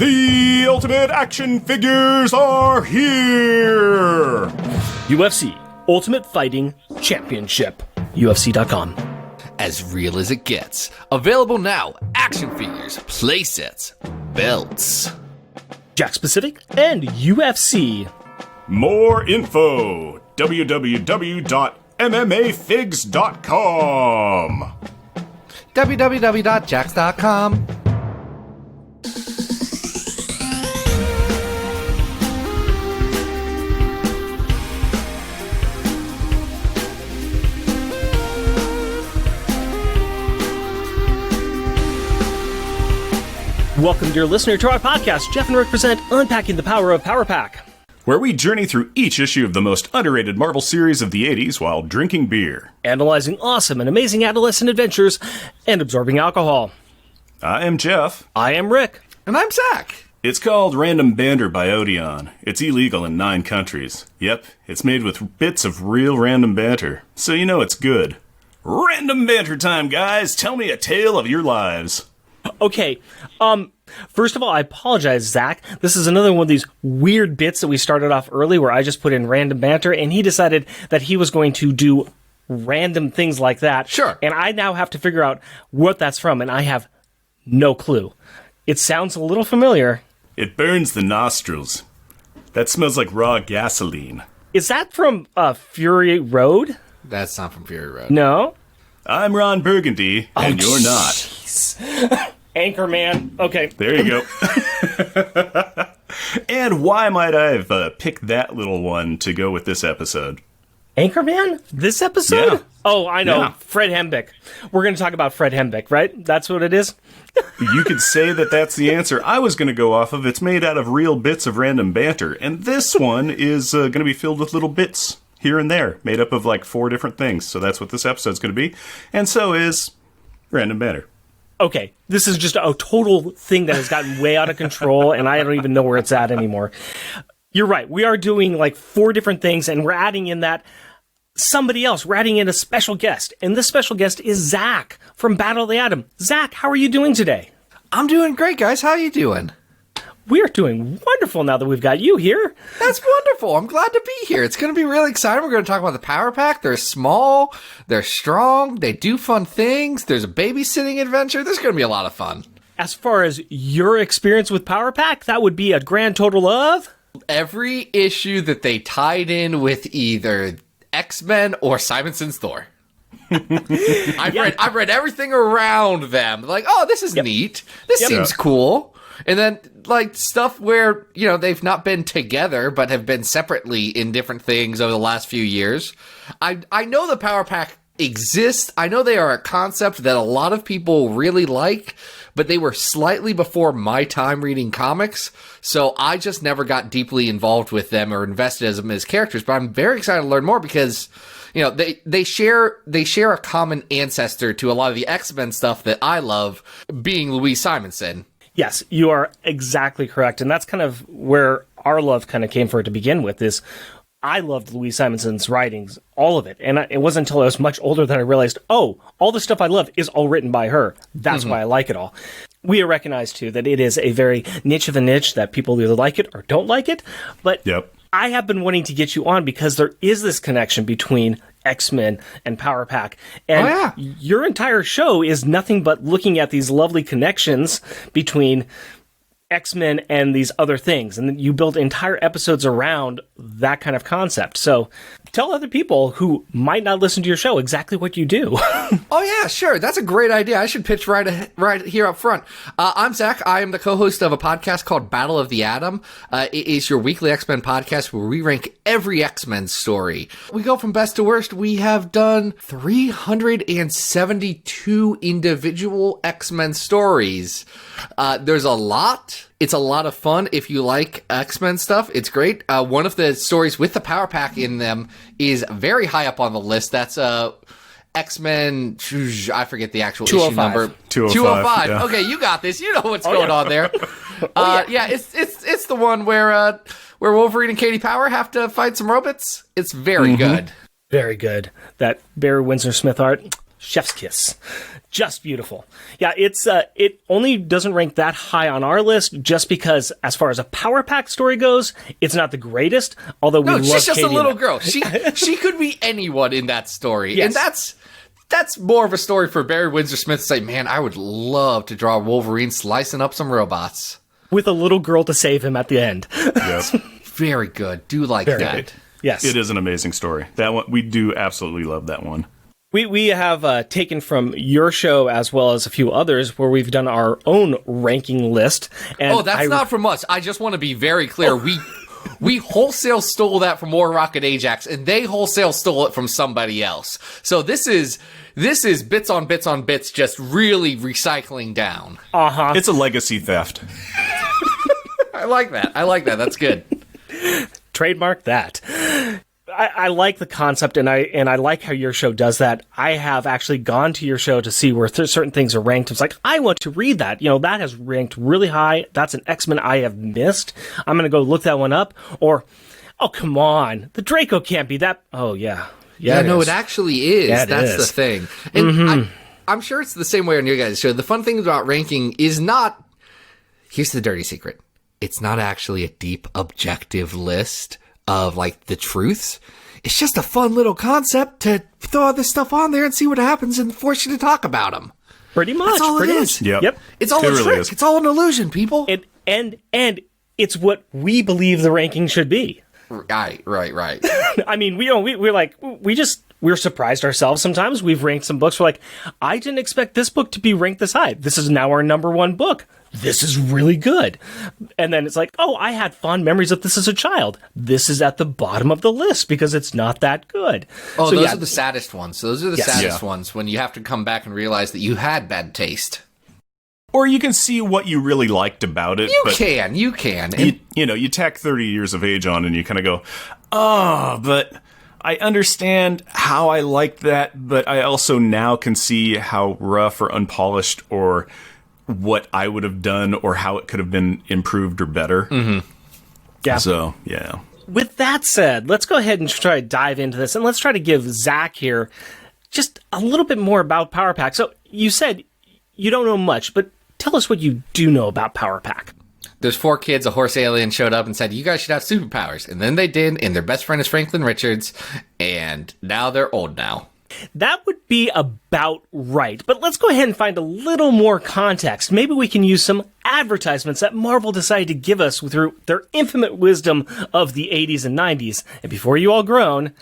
The Ultimate Action Figures are here! UFC Ultimate Fighting Championship. UFC.com. As real as it gets. Available now. Action figures, playsets, belts. Jack Specific and UFC. More info. www.mmafigs.com. www.jax.com. Welcome, dear listener, to our podcast. Jeff and Rick present Unpacking the Power of Power Pack, where we journey through each issue of the most underrated Marvel series of the 80s while drinking beer. analyzing awesome and amazing adolescent adventures, and absorbing alcohol. I am Jeff. I am Rick. And I'm Zach. It's called Random Banter by Odeon. It's illegal in 9 countries. Yep, it's made with bits of real random banter, so you know it's good. Random banter time, guys! Tell me a tale of your lives. Okay, first of all, I apologize, Zach. This is another one of these weird bits that we started off early where I just put in random banter, and he decided that he was going to do random things like that. Sure. And I now have to figure out what that's from, and I have no clue. It sounds a little familiar. It burns the nostrils. That smells like raw gasoline. Is that from Fury Road? That's not from Fury Road. No? I'm Ron Burgundy, and you're not. Jeez. Anchorman. Okay. There you go. And why might I have picked that little one to go with this episode? Anchorman? This episode? Yeah. Oh, I know. Yeah. Fred Hembeck. We're going to talk about Fred Hembeck, right? That's what it is? You could say that that's the answer I was going to go off of. It's made out of real bits of random banter. And this one is going to be filled with little bits here and there, made up of like 4 different things. So that's what this episode's going to be. And so is random banter. Okay, this is just a total thing that has gotten way out of control, and I don't even know where it's at anymore. You're right. We are doing like 4 different things, and we're adding in that somebody else. We're adding in a special guest, and this special guest is Zach from Battle of the Atom. Zach, how are you doing today? I'm doing great, guys. How are you doing? We are doing wonderful now that we've got you here. That's wonderful. I'm glad to be here. It's going to be really exciting. We're going to talk about the Power Pack. They're small. They're strong. They do fun things. There's a babysitting adventure. There's going to be a lot of fun. As far as your experience with Power Pack, that would be a grand total of... Every issue that they tied in with either X-Men or Simonson's Thor. I've read everything around them. Like, oh, this is neat. This seems cool. And then, like, stuff where, you know, they've not been together, but have been separately in different things over the last few years. I know the Power Pack exists. I know they are a concept that a lot of people really like, but they were slightly before my time reading comics, so I just never got deeply involved with them or invested as them as characters. But I'm very excited to learn more because, you know, they share a common ancestor to a lot of the X-Men stuff that I love, being Louise Simonson. Yes, you are exactly correct. And that's kind of where our love kind of came for it to begin with, is I loved Louise Simonson's writings, all of it. And it wasn't until I was much older that I realized, oh, all the stuff I love is all written by her. That's why I like it all. We recognize, too, that it is a very niche of a niche, that people either like it or don't like it. But I have been wanting to get you on because there is this connection between X-Men and Power Pack. And your entire show is nothing but looking at these lovely connections between X-Men and these other things. And then you build entire episodes around that kind of concept. So tell other people who might not listen to your show exactly what you do. Oh, yeah, sure. That's a great idea. I should pitch right here up front. I'm Zach. I am the co-host of a podcast called Battle of the Atom. It is your weekly X-Men podcast where we rank every X-Men story. We go from best to worst. We have done 372 individual X-Men stories. There's a lot. It's a lot of fun. If you like X-Men stuff, it's great. One of the stories with the Power Pack in them is very high up on the list. That's X-Men, I forget the actual issue number. 205. Yeah. Okay, you got this. You know what's going on there. It's the one where Wolverine and Katie Power have to fight some robots. It's very good. Very good. That Barry Windsor Smith art, chef's kiss. Just beautiful. Yeah, it only doesn't rank that high on our list just because, as far as a Power Pack story goes, it's not the greatest. Although we love she's just Katie a little girl. She could be anyone in that story, Yes. and that's more of a story for Barry Windsor Smith to say, man, I would love to draw Wolverine slicing up some robots with a little girl to save him at the end. Yep. Very good. Do like Very that. good. Yes, It is an amazing story. That one, we do absolutely love that one. We have taken from your show as well as a few others where we've done our own ranking list. And That's not from us. I just want to be very clear. We wholesale stole that from War Rocket Ajax, and they wholesale stole it from somebody else. So this is bits on bits on bits, just really recycling down. It's a legacy theft. I like that. That's good. Trademark that. I like the concept, and I like how your show does that. I have actually gone to your show to see where certain things are ranked. It's like, I want to read that. That has ranked really high. That's an X-Men I have missed. I'm going to go look that one up. Or, oh, come on. The Draco can't be that. Oh, yeah. Yeah, no, it actually is. Yeah, That's the thing. And I'm sure it's the same way on your guys' show. The fun thing about ranking is not... Here's the dirty secret. It's not actually a deep, objective list of, like, the truths. It's just a fun little concept to throw all this stuff on there and see what happens and force you to talk about them. Pretty much. That's all pretty it much. is. Yep. It's all It a really trick. is. It's all an illusion, people. And it's what we believe the ranking should be. Right. I mean, we're surprised ourselves sometimes. We've ranked some books. We're like, I didn't expect this book to be ranked this high. This is now our number one book. This is really good. And then it's like, oh, I had fond memories of this as a child. This is at the bottom of the list because it's not that good. Oh, So, those yeah, are the saddest ones. Those are the Yes. saddest Yeah. ones when you have to come back and realize that you had bad taste. Or you can see what you really liked about it. You but can. And you tack 30 years of age on and you kind of go, oh, but I understand how I liked that, but I also now can see how rough or unpolished or what I would have done or how it could have been improved or better. Mm-hmm. Yeah. So, yeah. With that said, let's go ahead and try to dive into this, and let's try to give Zach here just a little bit more about Power Pack. So you said you don't know much, but tell us what you do know about Power Pack. There's 4 kids, a horse alien showed up and said, you guys should have superpowers. And then they did, and their best friend is Franklin Richards, and now they're old now. That would be about right, but let's go ahead and find a little more context. Maybe we can use some advertisements that Marvel decided to give us through their infinite wisdom of the 80s and 90s. And before you all groan,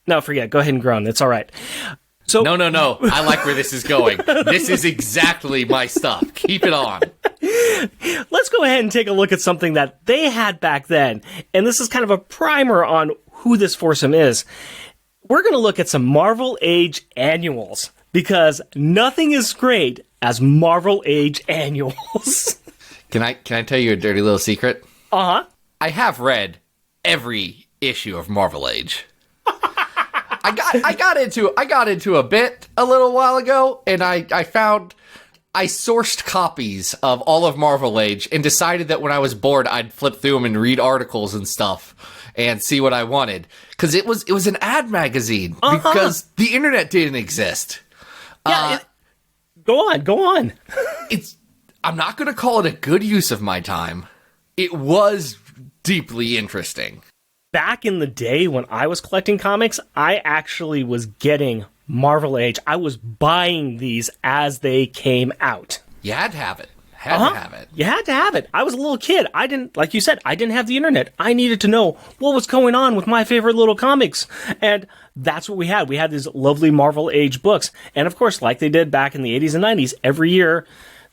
no, forget, go ahead and groan, it's all right. So, No. I like where this is going. This is exactly my stuff. Keep it on. let's go ahead and take a look at something that they had back then. And this is kind of a primer on who this foursome is. We're going to look at some Marvel Age annuals because nothing is great as Marvel Age annuals. Can I tell you a dirty little secret? Uh-huh. I have read every issue of Marvel Age. I got into a bit a little while ago, and I sourced copies of all of Marvel Age and decided that when I was bored, I'd flip through them and read articles and stuff and see what I wanted. Because it was an ad magazine. Because the internet didn't exist. Yeah, go on. I'm not going to call it a good use of my time. It was deeply interesting. Back in the day when I was collecting comics, I actually was getting Marvel Age. I was buying these as they came out. You had to have it. Had to have it. You had to have it. I was a little kid. I didn't, like you said, I didn't have the internet. I needed to know what was going on with my favorite little comics. And that's what we had. We had these lovely Marvel Age books. And of course, like they did back in the 80s and 90s, every year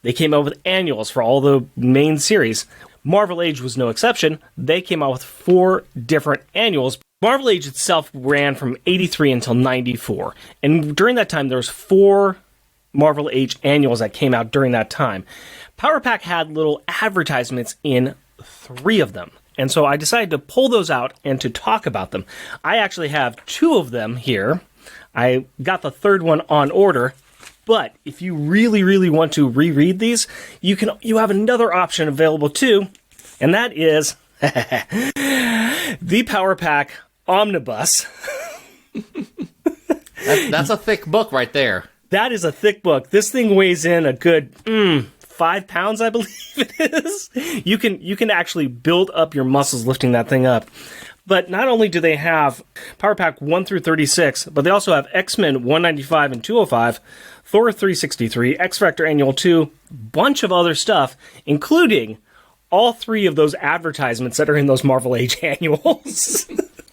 they came out with annuals for all the main series. Marvel Age was no exception. They came out with 4 different annuals. Marvel Age itself ran from 83 until 94. And during that time, there was 4 Marvel Age annuals that came out during that time. Power Pack had little advertisements in 3 of them. And so I decided to pull those out and to talk about them. I actually have 2 of them here. I got the 3rd one on order. But if you really, really want to reread these, you have another option available too, and that is the Power Pack Omnibus. That's a thick book right there. That is a thick book. This thing weighs in a good 5 pounds, I believe it is. You can actually build up your muscles lifting that thing up. But not only do they have Power Pack 1 through 36, but they also have X-Men 195 and 205, Thor 363, X-Factor Annual 2, bunch of other stuff, including all 3 of those advertisements that are in those Marvel Age annuals.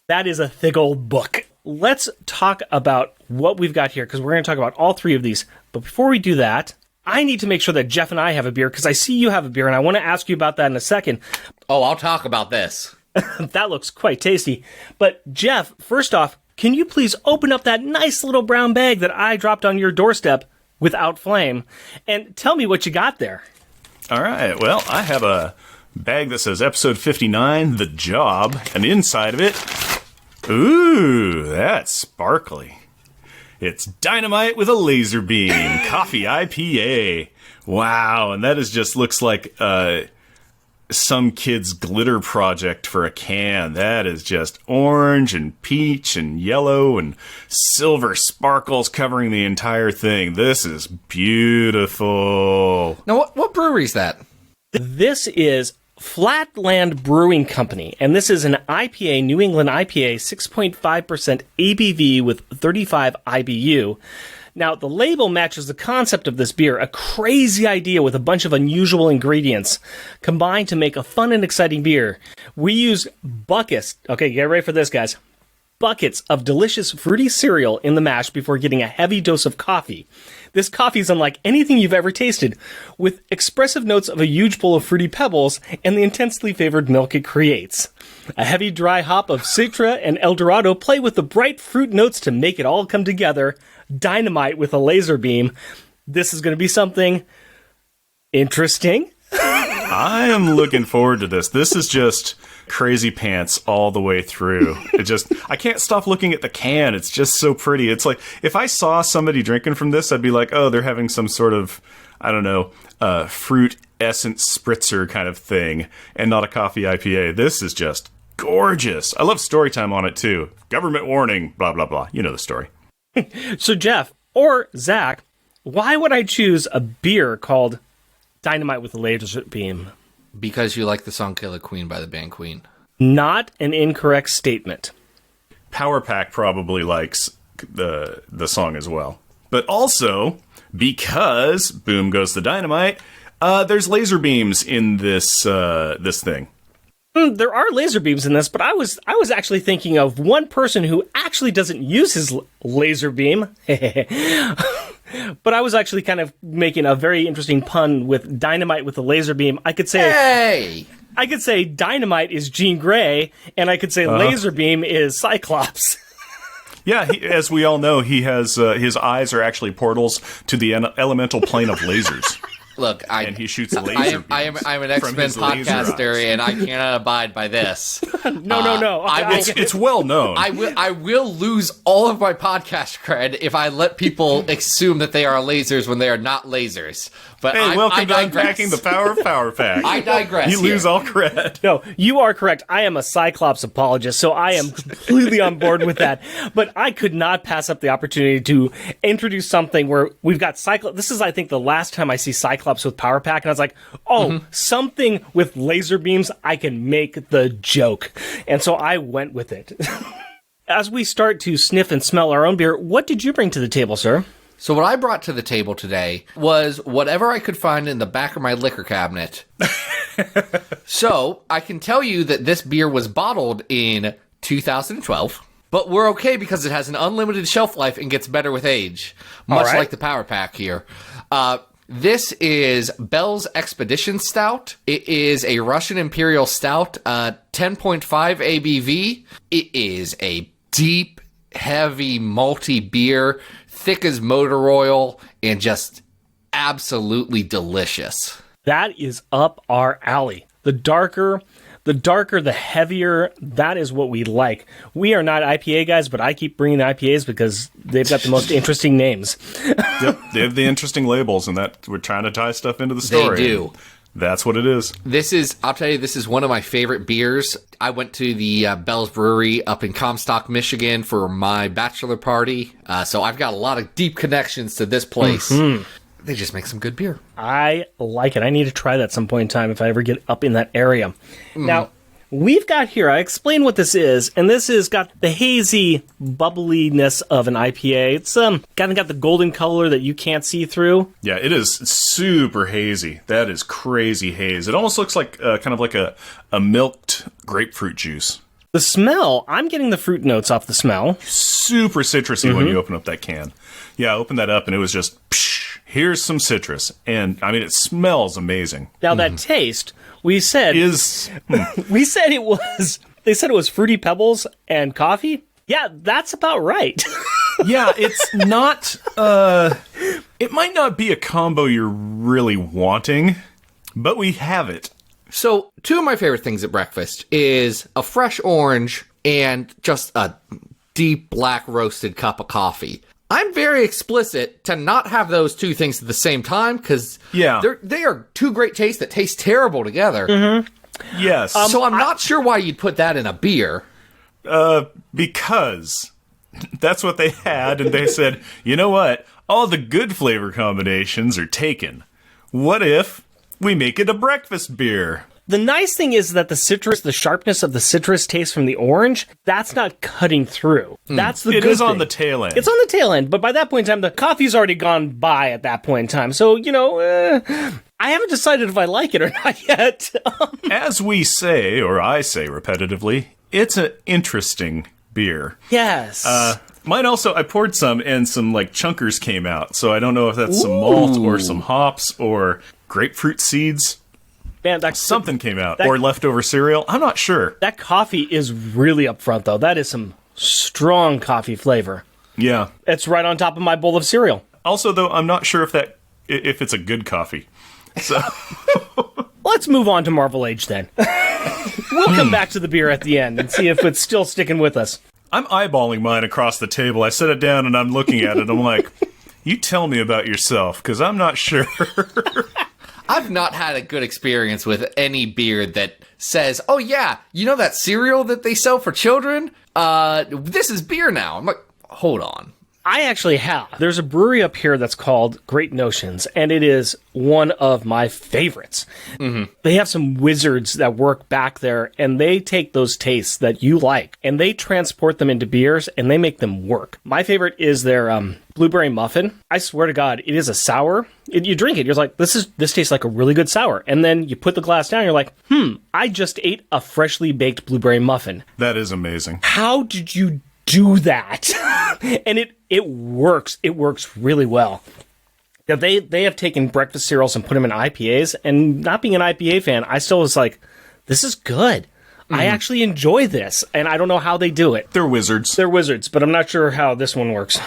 That is a thick old book. Let's talk about what we've got here, because we're going to talk about all 3 of these. But before we do that, I need to make sure that Jeff and I have a beer, because I see you have a beer, and I want to ask you about that in a second. Oh, I'll talk about this. That looks quite tasty. But Jeff, first off, can you please open up that nice little brown bag that I dropped on your doorstep without flame, and tell me what you got there? All right. Well, I have a bag that says episode 59, The Job, and inside of it, ooh, that's sparkly. It's Dynamite with a Laser Beam, Coffee IPA. Wow, and that just looks like some kid's glitter project for a can. That is just orange and peach and yellow and silver sparkles covering the entire thing. This is beautiful. Now, what brewery is that? This is Flatland Brewing Company, and this is an IPA, New England IPA, 6.5% ABV with 35 IBU. Now, the label matches the concept of this beer, a crazy idea with a bunch of unusual ingredients combined to make a fun and exciting beer. We use buckets, okay, get ready for this, guys, buckets of delicious fruity cereal in the mash before getting a heavy dose of coffee. This coffee is unlike anything you've ever tasted, with expressive notes of a huge bowl of fruity pebbles and the intensely flavored milk it creates. A heavy dry hop of Citra and El Dorado play with the bright fruit notes to make it all come together. Dynamite with a laser beam. This is going to be something interesting. I am looking forward to this. This is just crazy pants all the way through. I can't stop looking at the can. It's just so pretty. It's like, if I saw somebody drinking from this, I'd be like, oh, they're having some sort of, I don't know, fruit essence spritzer kind of thing, and not a coffee IPA. This is just gorgeous. I love story time on it, too. Government warning, blah, blah, blah. You know the story. So, Jeff, or Zach, why would I choose a beer called Dynamite with a Laser Beam? Because you like the song Killer Queen by the band Queen. Not an incorrect statement. Power Pack probably likes the song as well. But also, because boom goes the dynamite, there's laser beams in this thing. There are laser beams in this, but I was actually thinking of one person who actually doesn't use his laser beam. But I was actually kind of making a very interesting pun with Dynamite with a laser beam. I could say, hey! I could say Dynamite is Jean Grey, and I could say laser beam is Cyclops. Yeah, as we all know, he has his eyes are actually portals to the elemental plane of lasers. Look, and he shoots laser beams. I'm an X-Men podcaster, and I cannot abide by this. No. It's well known. I will lose all of my podcast cred if I let people assume that they are lasers when they are not lasers. But hey, welcome to Unpacking the Power of Power Pack. I digress. You lose all cred. No, you are correct. I am a Cyclops apologist, so I am completely on board with that. But I could not pass up the opportunity to introduce something where we've got Cyclops. This is, I think, the last time I see Cyclops with Power Pack, and I was like, something with laser beams, I can make the joke. And so I went with it. As we start to sniff and smell our own beer, what did you bring to the table, sir? So what I brought to the table today was whatever I could find in the back of my liquor cabinet. So I can tell you that this beer was bottled in 2012. But we're okay because it has an unlimited shelf life and gets better with age. Much like the Power Pack here. This is Bell's Expedition Stout. It is a Russian Imperial Stout, 10.5 ABV. It is a deep, heavy, malty beer, thick as motor oil, and just absolutely delicious. That is up our alley. The darker, the heavier, that is what we like. We are not IPA guys, but I keep bringing the IPAs because they've got the most interesting names. Yep, they have the interesting labels, and that we're trying to tie stuff into the story. They do. That's what it is. I'll tell you, this is one of my favorite beers. I went to the Bell's Brewery up in Comstock, Michigan for my bachelor party. So I've got a lot of deep connections to this place. Mm-hmm. They just make some good beer. I like it. I need to try that at some point in time if I ever get up in that area. Now, we've got here, I explained what this is, and this has got the hazy bubbliness of an IPA. It's kind of got the golden color that you can't see through. Yeah, it is super hazy. That is crazy haze. It almost looks like kind of like a milked grapefruit juice. The smell, I'm getting the fruit notes off the smell. Super citrusy when you open up that can. Yeah, I opened that up and it was just, psh, here's some citrus. And, I mean, it smells amazing. Now, that taste, we said it was Fruity Pebbles and coffee. Yeah, that's about right. Yeah, it's not, it might not be a combo you're really wanting, but we have it. So, two of my favorite things at breakfast is a fresh orange and just a deep black roasted cup of coffee. I'm very explicit to not have those two things at the same time because they are two great tastes that taste terrible together. Mm-hmm. Yes. So I'm not sure why you'd put that in a beer. Because that's what they had, and they said, you know what? All the good flavor combinations are taken. What if we make it a breakfast beer? The nice thing is that the sharpness of the citrus taste from the orange, that's not cutting through. That's the good thing. It is on the tail end. It's on the tail end, but by that point in time, the coffee's already gone by at that point in time. So, I haven't decided if I like it or not yet. As we say, or I say repetitively, it's an interesting beer. Yes. Mine also, I poured some, and some, chunkers came out. So I don't know if that's some malt or some hops or grapefruit seeds. Man, something came out. Or leftover cereal. I'm not sure. That coffee is really up front, though. That is some strong coffee flavor. Yeah. It's right on top of my bowl of cereal. Also, though, I'm not sure if it's a good coffee. So let's move on to Marvel Age, then. We'll come back to the beer at the end and see if it's still sticking with us. I'm eyeballing mine across the table. I set it down, and I'm looking at it. I'm like, you tell me about yourself, because I'm not sure. I've not had a good experience with any beer that says, oh yeah, you know that cereal that they sell for children? This is beer now. I'm like, hold on. I actually have. There's a brewery up here that's called Great Notions, and it is one of my favorites. Mm-hmm. They have some wizards that work back there, and they take those tastes that you like, and they transport them into beers, and they make them work. My favorite is their blueberry muffin. I swear to God, it is a sour. You drink it, you're like, this tastes like a really good sour. And then you put the glass down, you're like, I just ate a freshly baked blueberry muffin. That is amazing. How did you do that? And it works. It works really well. Now, they have taken breakfast cereals and put them in IPAs, and not being an IPA fan, I still was like, this is good. I actually enjoy this, and I don't know how they do it. They're wizards. They're wizards, but I'm not sure how this one works.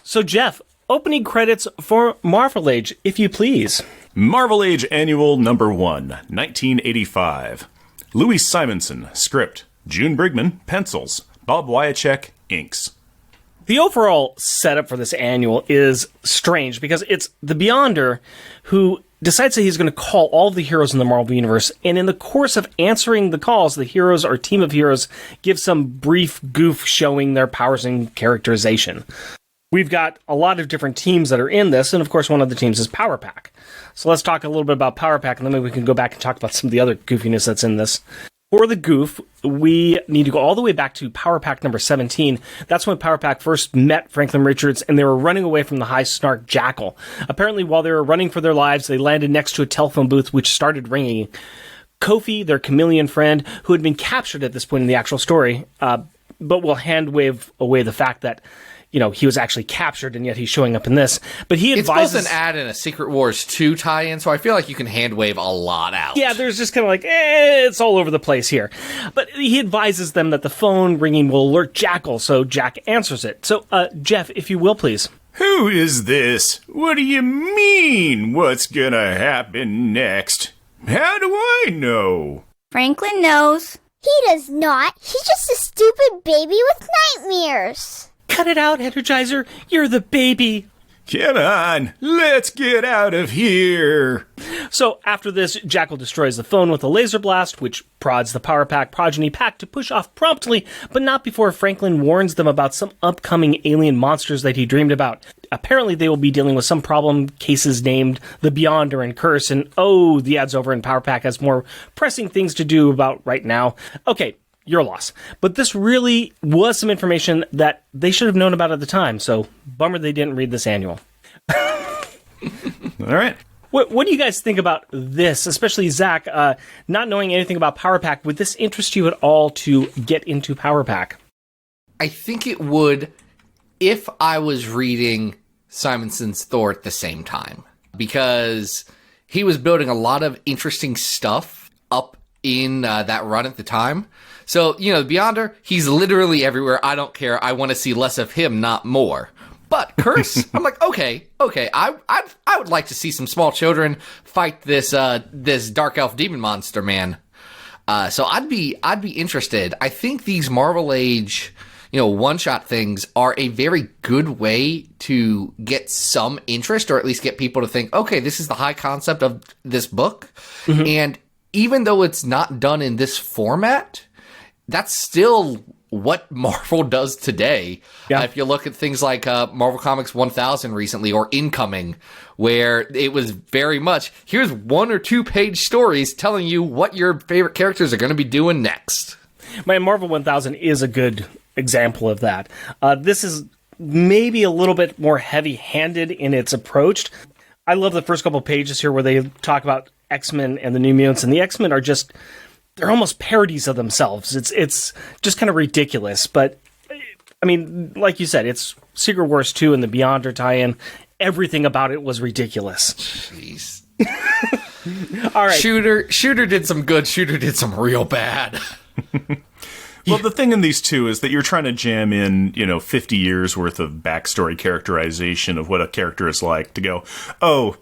So, Jeff, opening credits for Marvel Age, if you please. Marvel Age Annual Number 1, 1985. Louis Simonson, script. June Brigman, pencils. Bob Wyacek, inks. The overall setup for this annual is strange because it's the Beyonder who decides that he's going to call all of the heroes in the Marvel Universe, and in the course of answering the calls, the heroes or team of heroes give some brief goof showing their powers and characterization. We've got a lot of different teams that are in this, and of course one of the teams is Power Pack. So let's talk a little bit about Power Pack, and then maybe we can go back and talk about some of the other goofiness that's in this. For the goof, we need to go all the way back to Power Pack number 17. That's when Power Pack first met Franklin Richards, and they were running away from the high snark Jackal. Apparently, while they were running for their lives, they landed next to a telephone booth, which started ringing. Kofi, their chameleon friend, who had been captured at this point in the actual story, but will hand-wave away the fact that, he was actually captured, and yet he's showing up in this. But he advises... It's both an ad and a Secret Wars 2 tie-in, so I feel like you can hand-wave a lot out. Yeah, there's just kind of like, it's all over the place here. But he advises them that the phone ringing will alert Jackal, so Jack answers it. So, Jeff, if you will, please. Who is this? What do you mean? What's gonna happen next? How do I know? Franklin knows. He does not. He's just a stupid baby with nightmares. Cut it out, Energizer. You're the baby. Come on, let's get out of here. So after this, Jackal destroys the phone with a laser blast, which prods the Power Pack progeny pack to push off promptly, but not before Franklin warns them about some upcoming alien monsters that he dreamed about. Apparently they will be dealing with some problem cases named the Beyonder and Curse, and the ads over in Power Pack has more pressing things to do about right now. Okay, your loss. But this really was some information that they should have known about at the time, so bummer they didn't read this annual. All right. What do you guys think about this, especially Zach, not knowing anything about Power Pack? Would this interest you at all to get into Power Pack? I think it would if I was reading Simonson's Thor at the same time, because he was building a lot of interesting stuff up in that run at the time. So, Beyonder, he's literally everywhere. I don't care. I want to see less of him, not more. But Curse, I'm like, okay. I would like to see some small children fight this dark elf demon monster, man. So I'd be interested. I think these Marvel Age, one-shot things are a very good way to get some interest, or at least get people to think, okay, this is the high concept of this book. Mm-hmm. And even though it's not done in this format, that's still what Marvel does today. Yeah. If you look at things like Marvel Comics 1000 recently, or Incoming, where it was very much, here's 1 or 2 page stories telling you what your favorite characters are going to be doing next. My Marvel 1000 is a good example of that. This is maybe a little bit more heavy-handed in its approach. I love the first couple pages here where they talk about X-Men and the New Mutants, and the X-Men are just, they're almost parodies of themselves. It's just kind of ridiculous. But, I mean, like you said, it's Secret Wars 2 and the Beyonder tie-in. Everything about it was ridiculous. Jeez. All right. Shooter did some good. Shooter did some real bad. Well, the thing in these two is that you're trying to jam in, 50 years worth of backstory characterization of what a character is like to go, oh,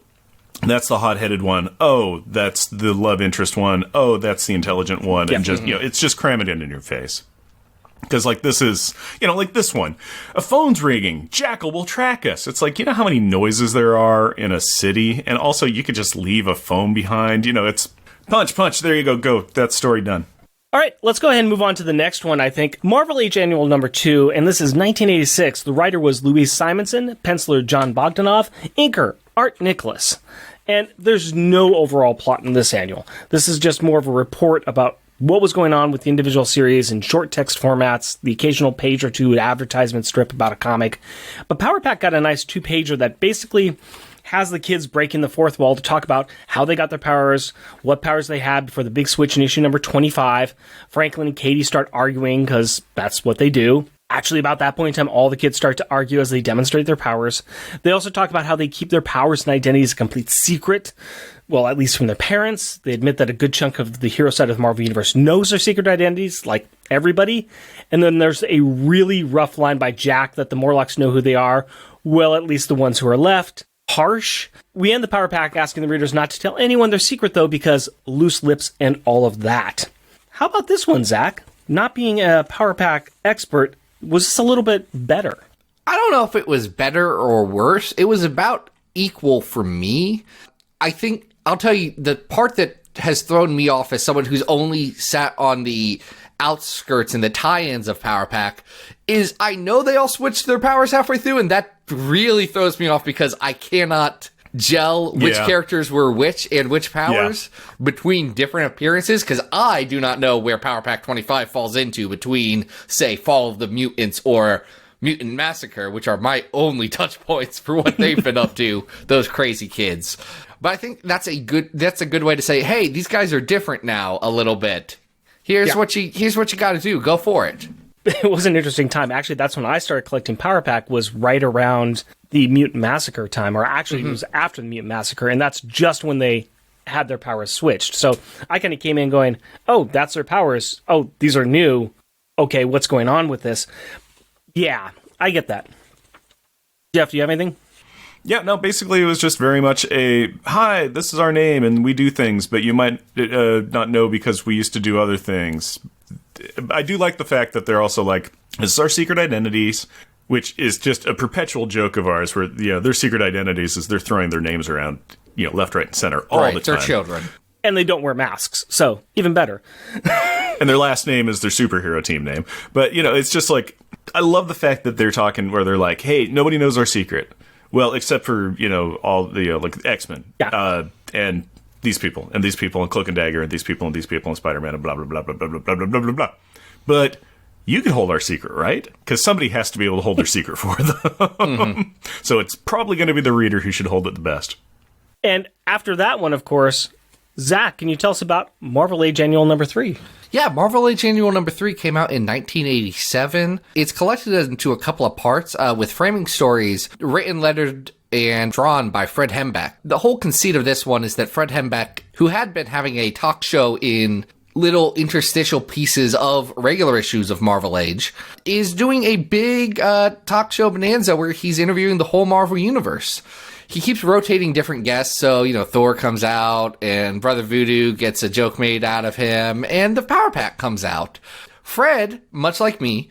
that's the hot-headed one. Oh, that's the love interest one. Oh, that's the intelligent one. Yeah. And just, it's just cram it in your face. Because, this is, like this one. A phone's ringing. Jackal will track us. It's like, how many noises there are in a city? And also, you could just leave a phone behind. It's punch. There you go. That's story done. All right, let's go ahead and move on to the next one, I think. Marvel Age Annual number 2, and this is 1986. The writer was Louise Simonson, penciler John Bogdanov, inker Art Nicholas. And there's no overall plot in this annual. This is just more of a report about what was going on with the individual series in short text formats, the occasional page or two advertisement strip about a comic. But Power Pack got a nice 2-pager that basically has the kids breaking the fourth wall to talk about how they got their powers, what powers they had before the big switch in issue number 25. Franklin and Katie start arguing because that's what they do. Actually, about that point in time, all the kids start to argue as they demonstrate their powers. They also talk about how they keep their powers and identities a complete secret. Well, at least from their parents. They admit that a good chunk of the hero side of the Marvel Universe knows their secret identities, like everybody. And then there's a really rough line by Jack that the Morlocks know who they are. Well, at least the ones who are left. Harsh. We end the Power Pack asking the readers not to tell anyone their secret, though, because loose lips and all of that. How about this one, Zach? Not being a Power Pack expert, was this a little bit better? I don't know if it was better or worse. It was about equal for me. I think, I'll tell you, the part that has thrown me off as someone who's only sat on the outskirts and the tie-ins of Power Pack is I know they all switched their powers halfway through, and that really throws me off because I cannot gel which characters were which and which powers between different appearances, because I do not know where Power Pack 25 falls into between, say, Fall of the Mutants or Mutant Massacre, which are my only touch points for what they've been up to, those crazy kids. But I think that's a good way to say, hey, these guys are different now a little bit. Here's what you got to do. Go for it. It was an interesting time. Actually, that's when I started collecting Power Pack, was right around the Mutant Massacre time, or actually it was after the Mutant Massacre, and that's just when they had their powers switched. So I kind of came in going, oh, that's their powers. Oh, these are new. Okay, what's going on with this? Yeah, I get that. Jeff, do you have anything? Yeah, no, basically it was just very much a, hi, this is our name, and we do things, but you might not know because we used to do other things. I do like the fact that they're also like, this is our secret identities. which is just a perpetual joke of ours where, their secret identities is they're throwing their names around, left, right, and center all the time. They're children. And they don't wear masks, so even better. And their last name is their superhero team name. But, it's just like, I love the fact that they're talking where they're like, hey, nobody knows our secret. Well, except for, all the, like, X-Men. Yeah. And these people, and Cloak and Dagger, and these people, and Spider-Man, and blah, blah, blah, blah, blah, blah, blah, blah, blah, blah, blah. But you can hold our secret, right? Because somebody has to be able to hold their secret for them. Mm-hmm. So it's probably going to be the reader who should hold it the best. And after that one, of course, Zach, can you tell us about Marvel Age Annual number 3? Yeah, Marvel Age Annual number 3 came out in 1987. It's collected into a couple of parts with framing stories written, lettered, and drawn by Fred Hembeck. The whole conceit of this one is that Fred Hembeck, who had been having a talk show in little interstitial pieces of regular issues of Marvel Age, is doing a big talk show bonanza where he's interviewing the whole Marvel Universe. He keeps rotating different guests, so, Thor comes out, and Brother Voodoo gets a joke made out of him, and the Power Pack comes out. Fred, much like me,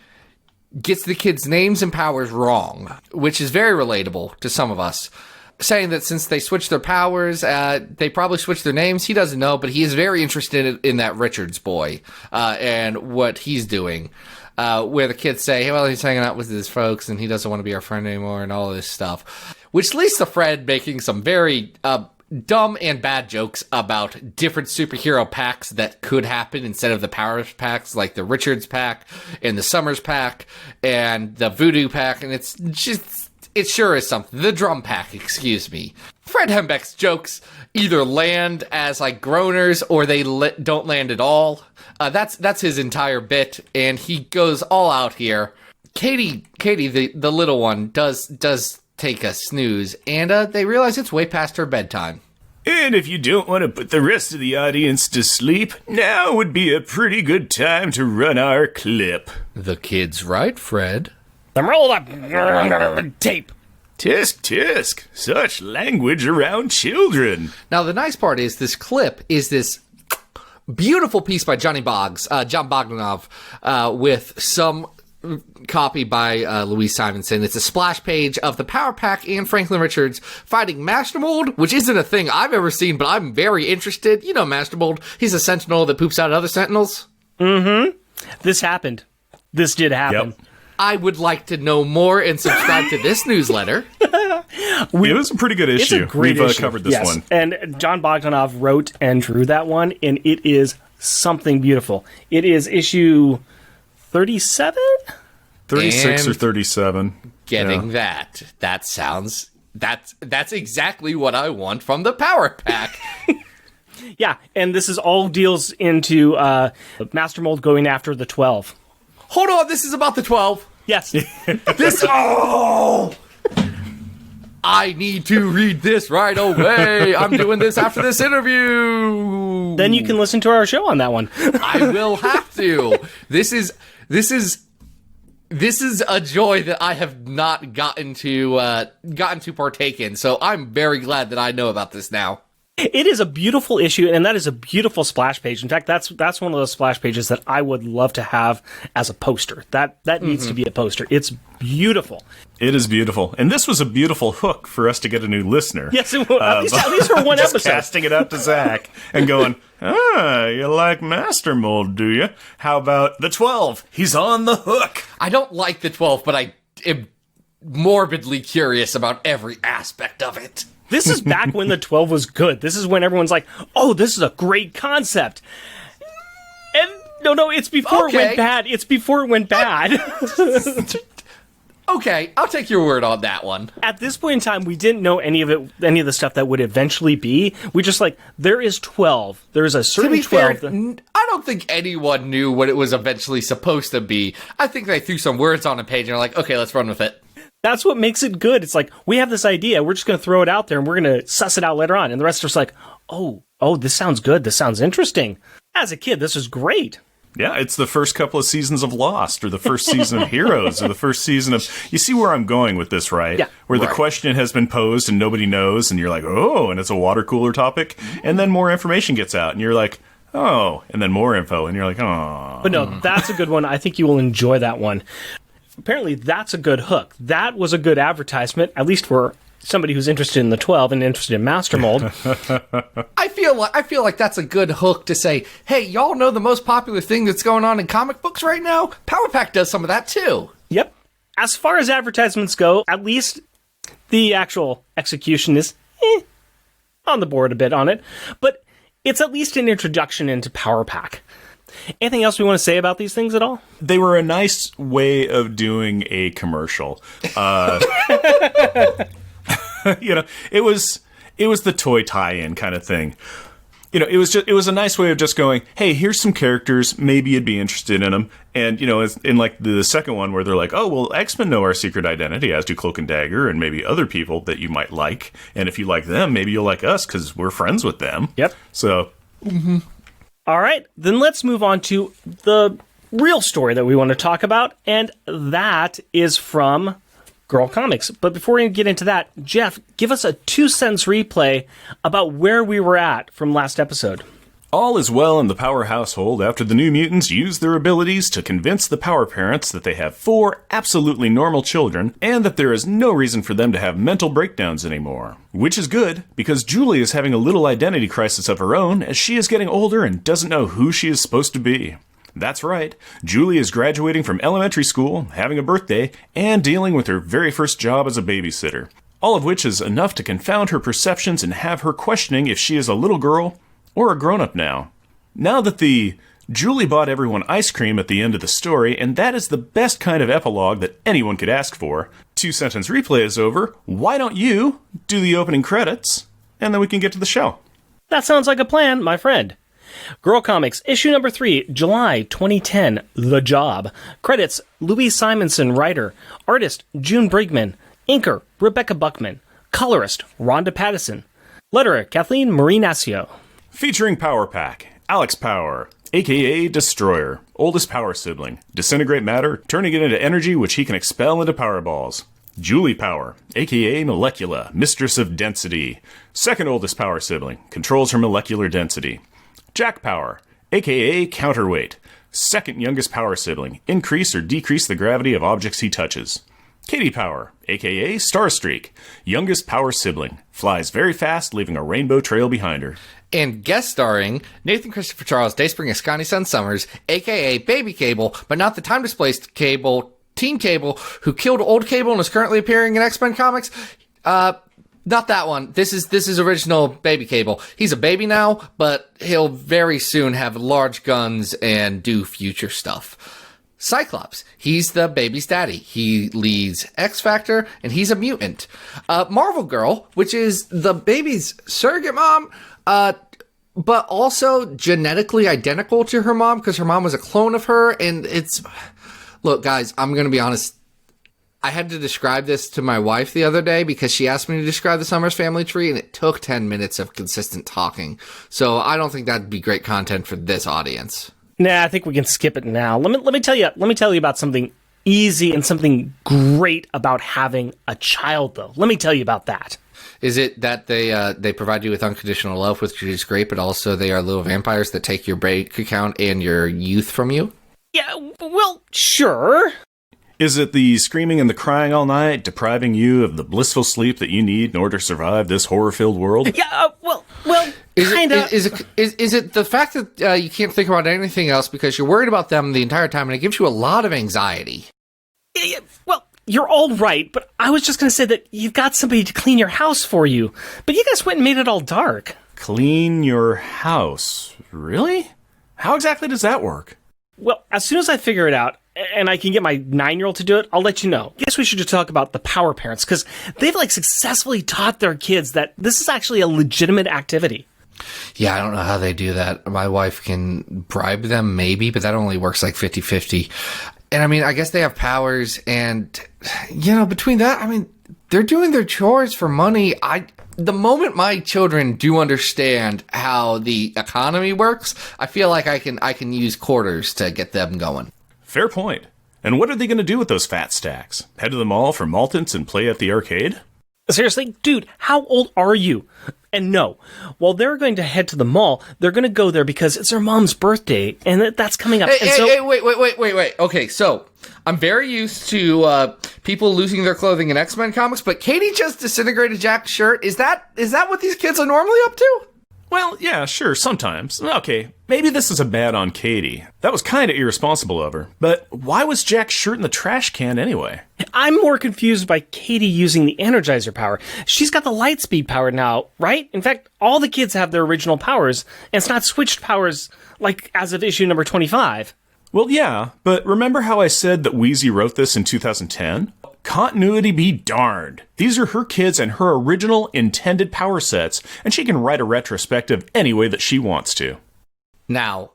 gets the kids' names and powers wrong, which is very relatable to some of us. Saying that since they switched their powers, they probably switched their names. He doesn't know, but he is very interested in that Richards boy and what he's doing. Where the kids say, hey, well, he's hanging out with his folks and he doesn't want to be our friend anymore and all of this stuff. Which leads to Fred making some very dumb and bad jokes about different superhero packs that could happen instead of the Power packs, like the Richards pack and the Summers pack and the Voodoo pack. And it's just, it sure is something. The Drum pack, excuse me. Fred Hembeck's jokes either land as like groaners or they don't land at all. That's his entire bit, and he goes all out here. Katie, the little one, does take a snooze, and they realize it's way past her bedtime. And if you don't want to put the rest of the audience to sleep, now would be a pretty good time to run our clip. The kid's right, Fred. Then roll the tape. Tisk, tisk. Such language around children. Now, the nice part is this clip is this beautiful piece by John Bogdanov, with some copy by Louise Simonson. It's a splash page of the Power Pack and Franklin Richards fighting Master Mold, which isn't a thing I've ever seen, but I'm very interested. You know Master Mold. He's a sentinel that poops out other sentinels. Mm-hmm. This happened. This did happen. Yep. I would like to know more and subscribe to this newsletter. It was a pretty good issue. It's a great issue. Covered this one. And John Bogdanov wrote and drew that one, and it is something beautiful. It is issue 37? 36 or 37. Getting that. That sounds... That's exactly what I want from the Power Pack. Yeah, and this is all deals into Master Mold going after the 12. Hold on, this is about the 12. Yes. I need to read this right away. I'm doing this after this interview. Then you can listen to our show on that one. I will have to. This is a joy that I have not gotten to partake in. So I'm very glad that I know about this now. It is a beautiful issue, and that is a beautiful splash page. In fact, that's one of those splash pages that I would love to have as a poster. That needs to be a poster. It's beautiful. It is beautiful. And this was a beautiful hook for us to get a new listener. Yes, at least for one just episode. Casting it out to Zach and going, you like Master Mold, do you? How about the 12? He's on the hook. I don't like the 12, but I am morbidly curious about every aspect of it. This is back when the 12 was good. This is when everyone's like, oh, this is a great concept. And no, it's before it went bad. It's before it went bad. Okay, I'll take your word on that one. At this point in time, we didn't know any of the stuff that would eventually be. We just there is 12. There is a certain 12. Fair, I don't think anyone knew what it was eventually supposed to be. I think they threw some words on a page and are like, okay, let's run with it. That's what makes it good. It's like, we have this idea, we're just going to throw it out there, and we're going to suss it out later on. And the rest are just like, oh, this sounds good. This sounds interesting. As a kid, this is great. Yeah, it's the first couple of seasons of Lost, or the first season of Heroes, or the first season of... You see where I'm going with this, right? Yeah. Where the question has been posed and nobody knows, and you're like, oh, and it's a water cooler topic, and then more information gets out, and you're like, oh, and then more info, and you're like, oh. But no, that's a good one. I think you will enjoy that one. apparently that's a good hook. That was a good advertisement, at least for somebody who's interested in the 12 and interested in Master Mold. I feel like that's a good hook to say, hey, y'all know the most popular thing that's going on in comic books right now? Power Pack does some of that too. Yep. As far as advertisements go, at least the actual execution is on the board a bit on it, but it's at least an introduction into Power Pack. Anything else we want to say about these things at all? They were a nice way of doing a commercial. It was the toy tie-in kind of thing. It was a nice way of just going, hey, here's some characters, maybe you'd be interested in them. And, in like the second one where they're like, oh, well, X-Men know our secret identity, as do Cloak and Dagger, and maybe other people that you might like. And if you like them, maybe you'll like us because we're friends with them. Yep. So. Mm-hmm. All right, then let's move on to the real story that we want to talk about. And that is from Girl Comics. But before we get into that, Jeff, give us a 2-sentence replay about where we were at from last episode. All is well in the Power household after the New Mutants use their abilities to convince the Power parents that they have 4 absolutely normal children and that there is no reason for them to have mental breakdowns anymore. Which is good, because Julie is having a little identity crisis of her own as she is getting older and doesn't know who she is supposed to be. That's right, Julie is graduating from elementary school, having a birthday, and dealing with her very first job as a babysitter. All of which is enough to confound her perceptions and have her questioning if she is a little girl or a grown-up now. Now that the Julie bought everyone ice cream at the end of the story, and that is the best kind of epilogue that anyone could ask for, 2-sentence replay is over, why don't you do the opening credits, and then we can get to the show. That sounds like a plan, my friend. Girl Comics, issue number 3, July 2010, The Job. Credits, Louise Simonson, writer. Artist, June Brigman. Inker, Rebecca Buckman. Colorist, Rhonda Pattison. Letterer, Kathleen Marinacio. Featuring Power Pack, Alex Power, a.k.a. Destroyer, oldest Power sibling. Disintegrate matter, turning it into energy which he can expel into Power Balls. Julie Power, a.k.a. Molecula, mistress of density. Second oldest Power sibling, controls her molecular density. Jack Power, a.k.a. Counterweight. Second youngest Power sibling, increase or decrease the gravity of objects he touches. Katie Power, a.k.a. Starstreak, youngest Power sibling, flies very fast, leaving a rainbow trail behind her. And guest starring Nathan Christopher Charles, Dayspring, Askani, Sun Summers, a.k.a. Baby Cable, but not the time-displaced Cable, Teen Cable, who killed Old Cable and is currently appearing in X-Men comics. Not that one. This is original Baby Cable. He's a baby now, but he'll very soon have large guns and do future stuff. Cyclops, he's the baby's daddy. He leads X Factor, and he's a mutant. Marvel Girl, which is the baby's surrogate mom, but also genetically identical to her mom, because her mom was a clone of her, and it's... Look, guys, I'm going to be honest. I had to describe this to my wife the other day because she asked me to describe the Summers family tree, and it took 10 minutes of consistent talking. So I don't think that'd be great content for this audience. Nah, I think we can skip it now. Let me tell you about something easy and something great about having a child, though. Let me tell you about that. Is it that they provide you with unconditional love, which is great, but also they are little vampires that take your bank account and your youth from you? Yeah, well, sure. Is it the screaming and the crying all night, depriving you of the blissful sleep that you need in order to survive this horror-filled world? Yeah, well, kind of. Is it the fact that you can't think about anything else because you're worried about them the entire time, and it gives you a lot of anxiety? Yeah, well, you're all right, but I was just going to say that you've got somebody to clean your house for you. But you guys went and made it all dark. Clean your house? Really? How exactly does that work? Well, as soon as I figure it out, and I can get my 9-year-old to do it, I'll let you know. Guess we should just talk about the Power parents, because they've successfully taught their kids that this is actually a legitimate activity. Yeah, I don't know how they do that. My wife can bribe them, maybe, but that only works 50-50. And I mean, I guess they have powers, and, between that, they're doing their chores for money. The moment my children do understand how the economy works, I feel like I can use quarters to get them going. Fair point. And what are they going to do with those fat stacks? Head to the mall for maltants and play at the arcade? Seriously? Dude, how old are you? And no, while they're going to head to the mall, they're going to go there because it's their mom's birthday, and that's coming up. Hey, wait. Okay, so I'm very used to people losing their clothing in X-Men comics, but Katie just disintegrated Jack's shirt. Is that what these kids are normally up to? Well, yeah, sure, sometimes. Okay, maybe this is a bad on Katie. That was kind of irresponsible of her. But why was Jack's shirt in the trash can anyway? I'm more confused by Katie using the Energizer power. She's got the light speed power now, right? In fact, all the kids have their original powers, and it's not switched powers like as of issue number 25. Well, yeah, but remember how I said that Wheezy wrote this in 2010? Continuity be darned. These are her kids and her original intended power sets, and she can write a retrospective any way that she wants to. Now,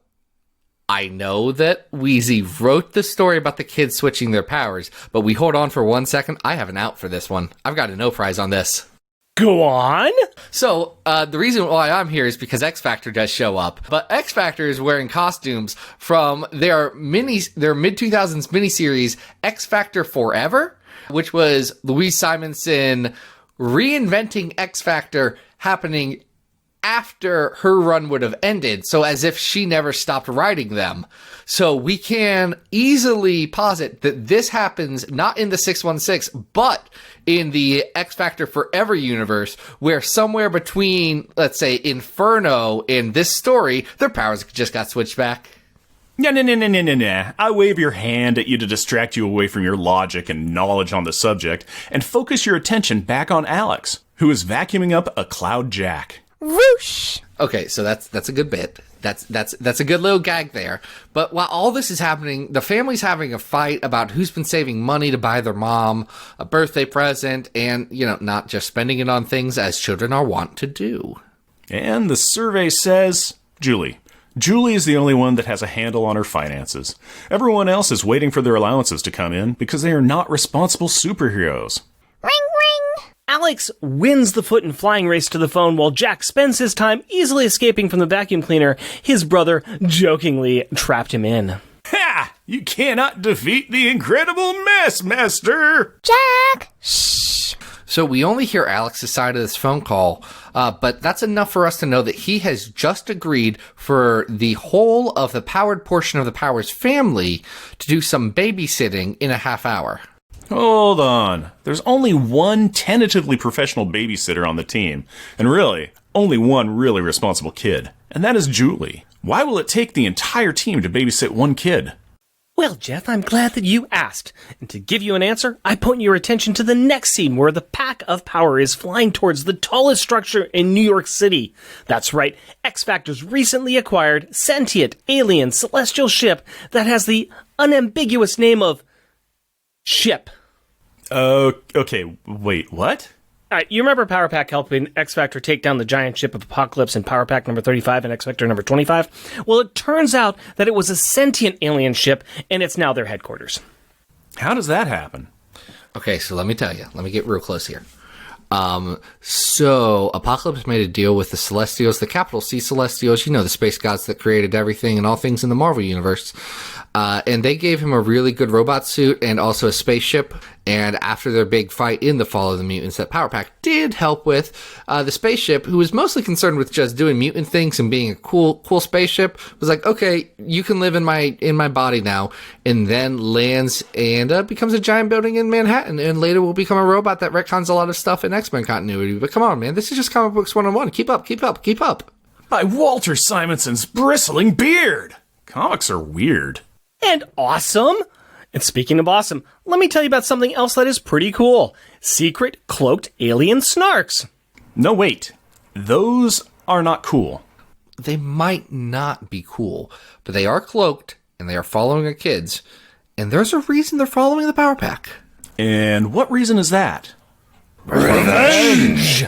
I know that Wheezy wrote the story about the kids switching their powers, but we hold on for 1 second. I have an out for this one. I've got a no prize on this. Go on. So, the reason why I'm here is because X Factor does show up, but X Factor is wearing costumes from their mid-2000s miniseries X Factor Forever, which was Louise Simonson reinventing X Factor happening after her run would have ended, so as if she never stopped writing them. So we can easily posit that this happens not in the 616, but in the X Factor Forever universe, where somewhere between, let's say, Inferno and this story, their powers just got switched back. Nah. I wave your hand at you to distract you away from your logic and knowledge on the subject, and focus your attention back on Alex, who is vacuuming up a Cloud Jack. Whoosh! Okay, so that's a good bit. That's a good little gag there. But while all this is happening, the family's having a fight about who's been saving money to buy their mom a birthday present, and, not just spending it on things as children are wont to do. And the survey says, Julie. Julie is the only one that has a handle on her finances. Everyone else is waiting for their allowances to come in because they are not responsible superheroes. Ring, ring! Alex wins the foot and flying race to the phone while Jack spends his time easily escaping from the vacuum cleaner his brother jokingly trapped him in. Ha! You cannot defeat the incredible mess, master! Jack! Shh! So we only hear Alex's side of this phone call, but that's enough for us to know that he has just agreed for the whole of the powered portion of the Powers family to do some babysitting in a half hour. Hold on. There's only one tentatively professional babysitter on the team, and really, only one really responsible kid, and that is Julie. Why will it take the entire team to babysit one kid? Well, Jeff, I'm glad that you asked. And to give you an answer, I point your attention to the next scene where the pack of power is flying towards the tallest structure in New York City. That's right, X Factor's recently acquired sentient alien celestial ship that has the unambiguous name of Ship. Okay, wait, what? You remember Power Pack helping X Factor take down the giant ship of Apocalypse in Power Pack number 35 and X Factor number 25? Well, it turns out that it was a sentient alien ship, and it's now their headquarters. How does that happen? Okay, so let me tell you. Let me get real close here. So Apocalypse made a deal with the Celestials, the capital C Celestials, the space gods that created everything and all things in the Marvel Universe. And they gave him a really good robot suit and also a spaceship. And after their big fight in the Fall of the Mutants that Power Pack did help with, the spaceship, who was mostly concerned with just doing mutant things and being a cool spaceship, was like, okay, you can live in my body now. And then lands and becomes a giant building in Manhattan. And later will become a robot that retcons a lot of stuff in X-Men continuity. But come on, man, this is just comic books 101. Keep up. By Walter Simonson's bristling beard! Comics are weird. And awesome! And speaking of awesome, let me tell you about something else that is pretty cool. Secret cloaked alien snarks. No, wait. Those are not cool. They might not be cool, but they are cloaked, and they are following our kids. And there's a reason they're following the Power Pack. And what reason is that? Revenge!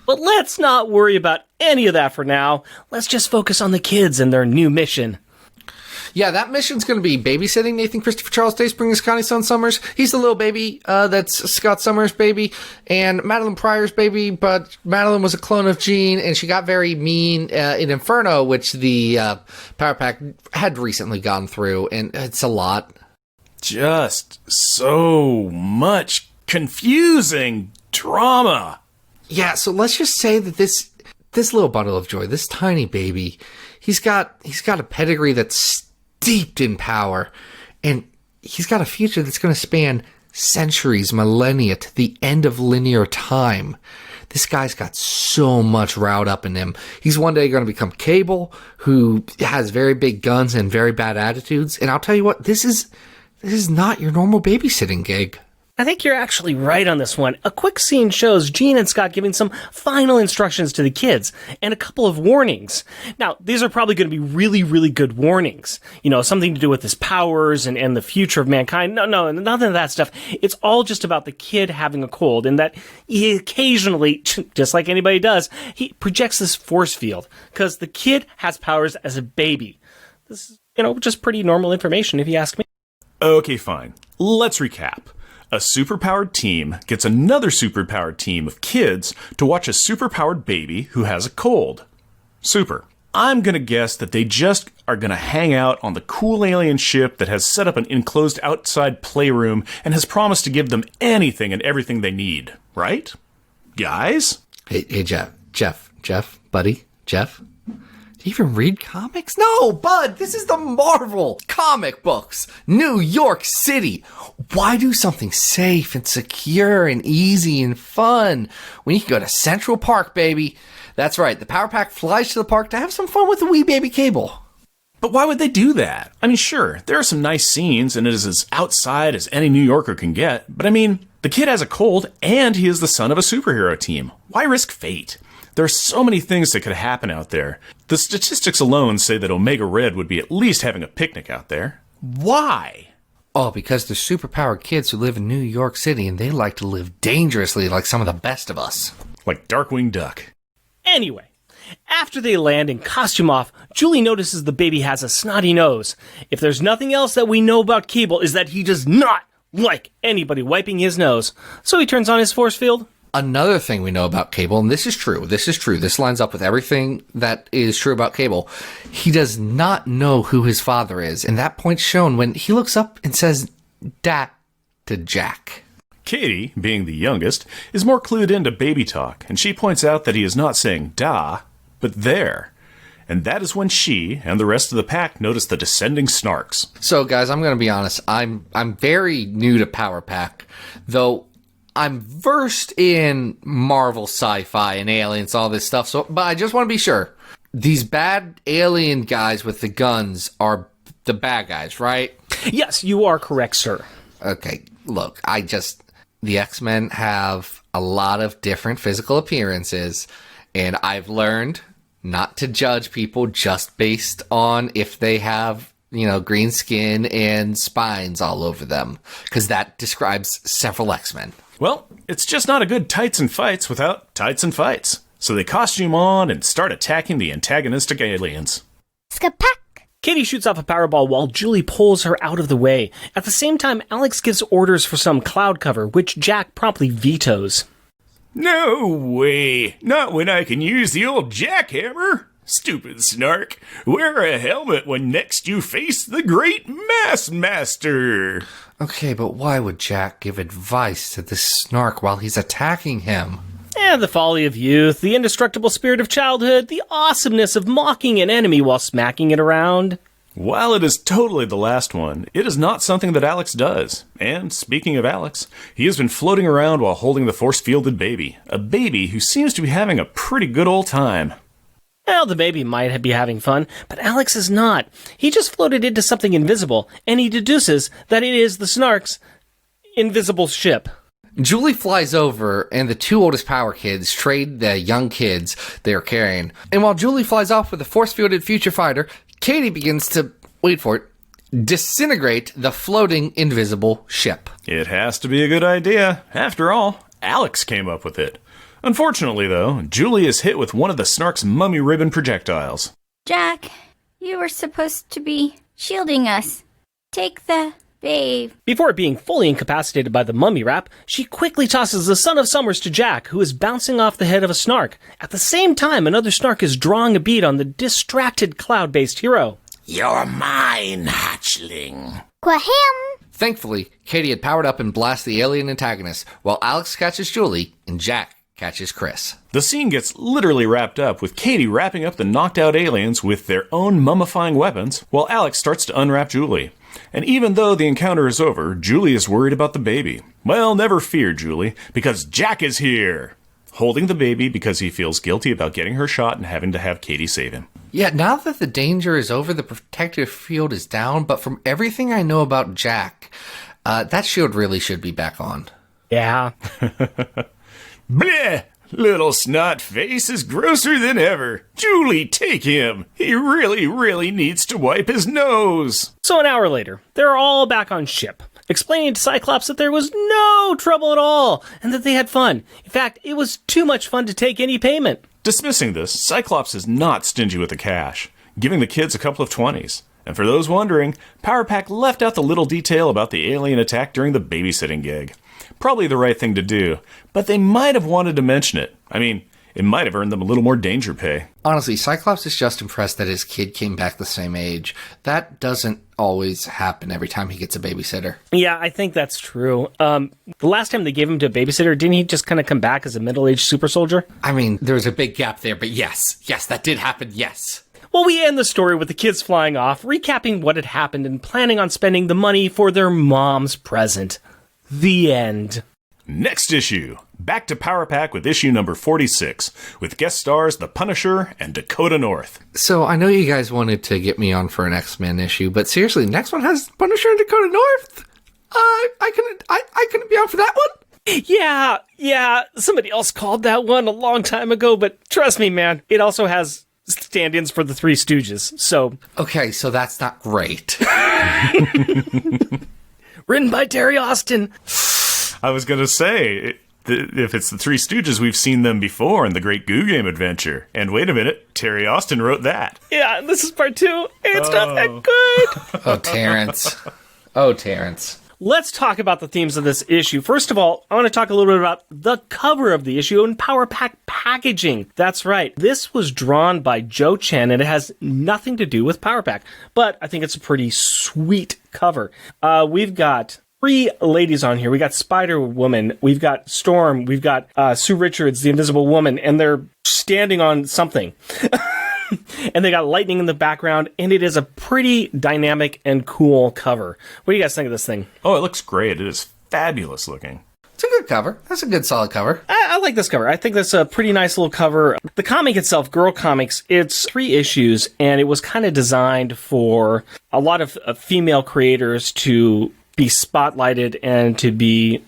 But let's not worry about any of that for now. Let's just focus on the kids and their new mission. Yeah, that mission's going to be babysitting Nathan Christopher Charles Dayspring Askani Son Summers. He's the little baby that's Scott Summers' baby and Madeline Pryor's baby, but Madeline was a clone of Jean, and she got very mean in Inferno, which the Power Pack had recently gone through, and it's a lot. Just so much confusing drama. Yeah, so let's just say that this little bundle of joy, this tiny baby, he's got a pedigree that's steeped in power, and he's got a future that's going to span centuries, millennia, to the end of linear time. This guy's got so much riled up in him. He's one day going to become Cable, who has very big guns and very bad attitudes. And I'll tell you what, this is not your normal babysitting gig. I think you're actually right on this one. A quick scene shows Jean and Scott giving some final instructions to the kids and a couple of warnings. Now, these are probably going to be really, really good warnings. You know, something to do with his powers and the future of mankind. No, nothing of that stuff. It's all just about the kid having a cold and that he occasionally, just like anybody does, he projects this force field because the kid has powers as a baby. This is, just pretty normal information if you ask me. Okay, fine. Let's recap. A superpowered team gets another superpowered team of kids to watch a superpowered baby who has a cold. Super. I'm gonna guess that they just are gonna hang out on the cool alien ship that has set up an enclosed outside playroom and has promised to give them anything and everything they need, right? Guys? Hey, Jeff, buddy, Jeff. Do you even read comics? No, bud, this is the Marvel comic books. New York City. Why do something safe and secure and easy and fun when you can go to Central Park, baby? That's right, the Power Pack flies to the park to have some fun with the wee baby Cable. But why would they do that? I mean, sure, there are some nice scenes and it is as outside as any New Yorker can get, but I mean, the kid has a cold and he is the son of a superhero team. Why risk fate? There are so many things that could happen out there. The statistics alone say that Omega Red would be at least having a picnic out there. Why? Oh, because they're superpowered kids who live in New York City and they like to live dangerously like some of the best of us. Like Darkwing Duck. Anyway, after they land and costume off, Julie notices the baby has a snotty nose. If there's nothing else that we know about Cable is that he does not like anybody wiping his nose. So he turns on his force field. Another thing we know about Cable, and this is true, this lines up with everything that is true about Cable, he does not know who his father is, and that point's shown when he looks up and says, "Da," to Jack. Katie, being the youngest, is more clued into baby talk, and she points out that he is not saying da, but there. And that is when she and the rest of the pack notice the descending snarks. So guys, I'm going to be honest, I'm very new to Power Pack, though I'm versed in Marvel sci-fi and aliens, all this stuff. But I just want to be sure. These bad alien guys with the guns are the bad guys, right? Yes, you are correct, sir. Okay, look, the X-Men have a lot of different physical appearances, and I've learned not to judge people just based on if they have, green skin and spines all over them, because that describes several X-Men. Well, it's just not a good tights and fights without tights and fights. So they costume on and start attacking the antagonistic aliens. Skapak. Katie shoots off a powerball while Julie pulls her out of the way. At the same time, Alex gives orders for some cloud cover, which Jack promptly vetoes. No way! Not when I can use the old jackhammer! Stupid snark! Wear a helmet when next you face the great Mass Master! Okay, but why would Jack give advice to this snark while he's attacking him? The folly of youth, the indestructible spirit of childhood, the awesomeness of mocking an enemy while smacking it around. While it is totally the last one, it is not something that Alex does. And speaking of Alex, he has been floating around while holding the force-fielded baby. A baby who seems to be having a pretty good old time. Well, the baby might be having fun, but Alex is not. He just floated into something invisible, and he deduces that it is the Snarks' invisible ship. Julie flies over, and the two oldest power kids trade the young kids they are carrying. And while Julie flies off with a force-fielded future fighter, Katie begins to, wait for it, disintegrate the floating invisible ship. It has to be a good idea. After all, Alex came up with it. Unfortunately, though, Julie is hit with one of the Snark's mummy ribbon projectiles. Jack, you were supposed to be shielding us. Take the babe. Before being fully incapacitated by the mummy wrap, she quickly tosses the Son of Summers to Jack, who is bouncing off the head of a Snark. At the same time, another Snark is drawing a bead on the distracted cloud-based hero. You're mine, hatchling. Quahem. Thankfully, Katie had powered up and blasted the alien antagonist, while Alex catches Julie and Jack catches Chris. The scene gets literally wrapped up with Katie wrapping up the knocked out aliens with their own mummifying weapons, while Alex starts to unwrap Julie. And even though the encounter is over, Julie is worried about the baby. Well, never fear, Julie, because Jack is here, holding the baby because he feels guilty about getting her shot and having to have Katie save him. Yeah, now that the danger is over, the protective field is down, but from everything I know about Jack, that shield really should be back on. Yeah. Bleh! Little snot face is grosser than ever. Julie, take him. He really, really needs to wipe his nose. So an hour later, they're all back on ship, explaining to Cyclops that there was no trouble at all, and that they had fun. In fact, it was too much fun to take any payment. Dismissing this, Cyclops is not stingy with the cash, giving the kids a couple of 20s. And for those wondering, Power Pack left out the little detail about the alien attack during the babysitting gig. Probably the right thing to do, but they might have wanted to mention it. I mean, it might have earned them a little more danger pay. Honestly, Cyclops is just impressed that his kid came back the same age. That doesn't always happen every time he gets a babysitter. Yeah, I think that's true. The last time they gave him to a babysitter, didn't he just kind of come back as a middle-aged super soldier? I mean, there was a big gap there, but yes, that did happen, yes. Well, we end the story with the kids flying off, recapping what had happened and planning on spending the money for their mom's present. The end. Next issue. Back to Power Pack with issue number 46, with guest stars The Punisher and Dakota North. So I know you guys wanted to get me on for an X-Men issue, but seriously, next one has Punisher and Dakota North? I couldn't be on for that one? Yeah, somebody else called that one a long time ago, but trust me, man, it also has stand-ins for the Three Stooges, so... Okay, so that's not great. Written by Terry Austin. I was going to say, if it's the Three Stooges, we've seen them before in the Great Goo Game Adventure. And wait a minute, Terry Austin wrote that. Yeah, this is part 2. It's not that good. Oh, Terrence. Let's talk about the themes of this issue. First of all, I want to talk a little bit about the cover of the issue and Power Pack packaging. That's right. This was drawn by Joe Chen, and it has nothing to do with Power Pack. But I think it's a pretty sweet cover. We've got 3 ladies on here. We got Spider-Woman, we've got Storm, we've got Sue Richards, the Invisible Woman, and they're standing on something. And they got lightning in the background, and it is a pretty dynamic and cool cover. What do you guys think of this thing? Oh, it looks great. It is fabulous looking. It's a good cover. That's a good, solid cover. I like this cover. I think that's a pretty nice little cover. The comic itself, Girl Comics, it's 3 issues, and it was kind of designed for a lot of female creators to be spotlighted and to be,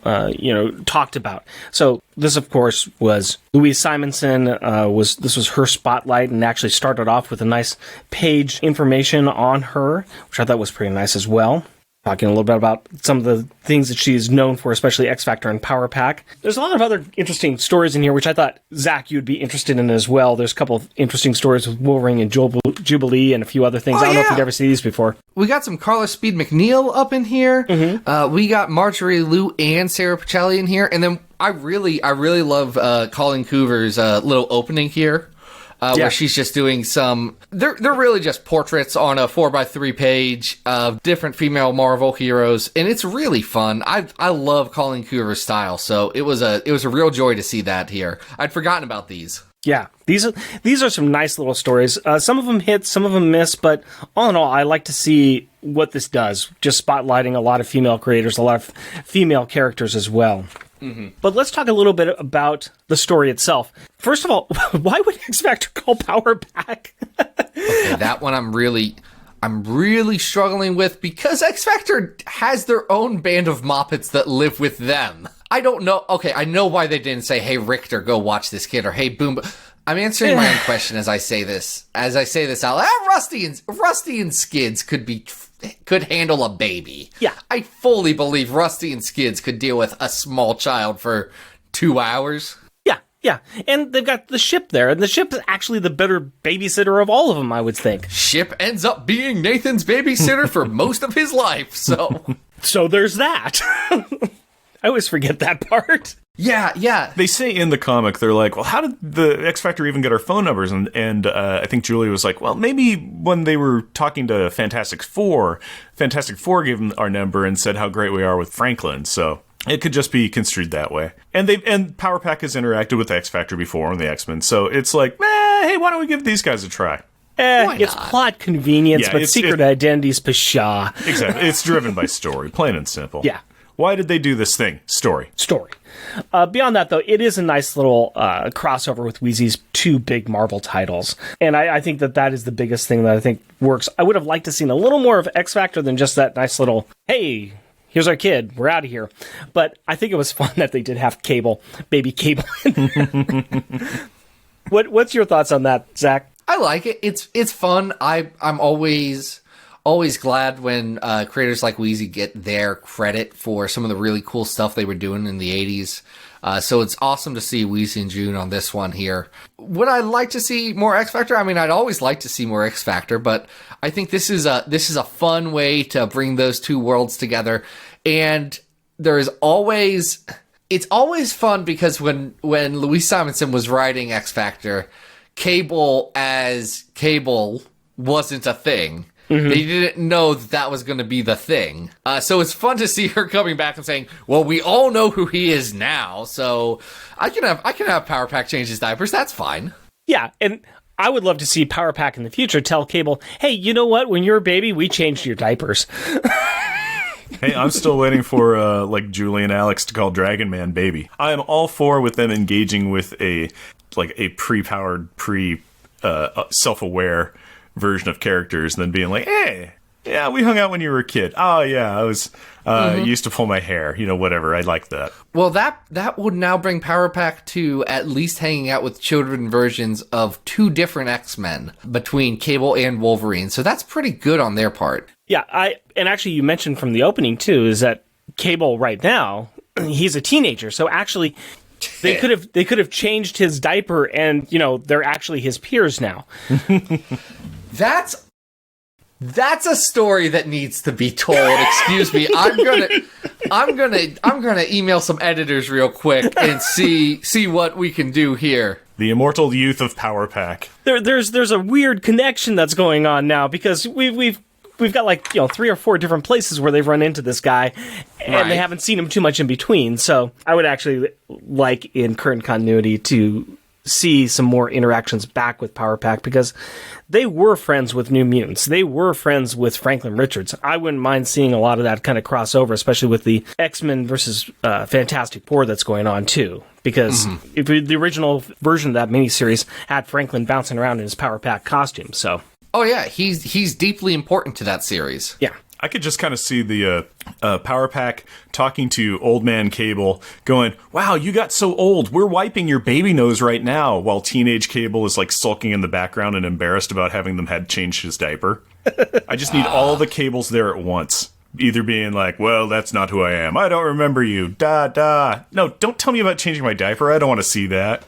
talked about. So this, of course, was Louise Simonson. This was her spotlight, and actually started off with a nice page information on her, which I thought was pretty nice as well. Talking a little bit about some of the things that she's known for, especially X Factor and Power Pack. There's a lot of other interesting stories in here, which I thought, Zach, you'd be interested in as well. There's a couple of interesting stories with Wolverine and Jubilee and a few other things. I don't know if you'd ever seen these before. We got some Carla Speed McNeil up in here. Mm-hmm. We got Marjorie Liu and Sarah Pacelli in here. And then I really love Colin Coover's little opening here. Where she's just doing they're really just portraits on a 4x3 page of different female Marvel heroes, and it's really fun. I love Colin Coover's style, so it was a real joy to see that here. I'd forgotten about these. Yeah, these are some nice little stories. Some of them hit, some of them miss, but all in all, I like to see what this does. Just spotlighting a lot of female creators, a lot of female characters as well. Mm-hmm. But let's talk a little bit about the story itself. First of all, why would X Factor call Power Pack? Okay, that one I'm really struggling with, because X Factor has their own band of Moppets that live with them. I don't know. Okay, I know why they didn't say, "Hey Richter, go watch this kid," or "Hey Boom." I'm answering my own question as I say this. Out loud, Rusty and Skids could handle a baby. Yeah. I fully believe Rusty and Skids could deal with a small child for 2 hours. Yeah. And they've got the ship there, and the ship is actually the better babysitter of all of them, I would think. Ship ends up being Nathan's babysitter for most of his life, so... So there's that. I always forget that part. Yeah. They say in the comic, they're like, well, how did the X Factor even get our phone numbers? And I think Julie was like, well, maybe when they were talking to Fantastic Four gave them our number and said how great we are with Franklin. So it could just be construed that way. And Power Pack has interacted with X Factor before on the X-Men. So it's like, hey, why don't we give these guys a try? It's not? plot convenience, Yeah, but secret identities, pshaw. Exactly. It's driven by story, plain and simple. Yeah. Why did they do this thing? Story. Beyond that, though, it is a nice little crossover with Wheezy's 2 big Marvel titles. And I think that is the biggest thing that I think works. I would have liked to seen a little more of X Factor than just that nice little, hey, here's our kid, we're out of here. But I think it was fun that they did have Cable, baby Cable. What's your thoughts on that, Zach? I like it. It's fun. I'm always glad when creators like Wheezy get their credit for some of the really cool stuff they were doing in the 80s. So it's awesome to see Wheezy and June on this one here. Would I like to see more X Factor? I mean, I'd always like to see more X Factor, but I think this is a fun way to bring those two worlds together. And it's always fun because when Louise Simonson was writing X Factor, Cable as Cable wasn't a thing. Mm-hmm. They didn't know that was going to be the thing. So it's fun to see her coming back and saying, well, we all know who he is now, so I can have Power Pack change his diapers. That's fine. Yeah, and I would love to see Power Pack in the future tell Cable, hey, you know what? When you're a baby, we changed your diapers. Hey, I'm still waiting for like Julie and Alex to call Dragon Man baby. I am all for with them engaging with a pre-powered, self-aware version of characters and then being like, hey, yeah, we hung out when you were a kid. Oh yeah, I was used to pull my hair, whatever. I like that. Well, that would now bring Power Pack to at least hanging out with children versions of 2 different X-Men between Cable and Wolverine. So that's pretty good on their part. Yeah, and actually you mentioned from the opening too is that Cable right now, he's a teenager. So actually they could have changed his diaper and, they're actually his peers now. That's a story that needs to be told. Excuse me. I'm gonna email some editors real quick and see what we can do here. The immortal youth of Power Pack. There's a weird connection that's going on now because we've got 3 or 4 different places where they've run into this guy and they haven't seen him too much in between. So I would actually like in current continuity to see some more interactions back with Power Pack because they were friends with New Mutants. They were friends with Franklin Richards. I wouldn't mind seeing a lot of that kind of crossover, especially with the X-Men versus Fantastic Four that's going on too. Because if the original version of that miniseries had Franklin bouncing around in his Power Pack costume, so. Oh yeah, he's deeply important to that series. Yeah. I could just kind of see the Power Pack talking to Old Man Cable, going, wow, you got so old. We're wiping your baby nose right now, while teenage Cable is sulking in the background and embarrassed about having them had changed his diaper. I just need all the Cables there at once. Either being like, well, that's not who I am. I don't remember you. Da, da. No, don't tell me about changing my diaper. I don't want to see that.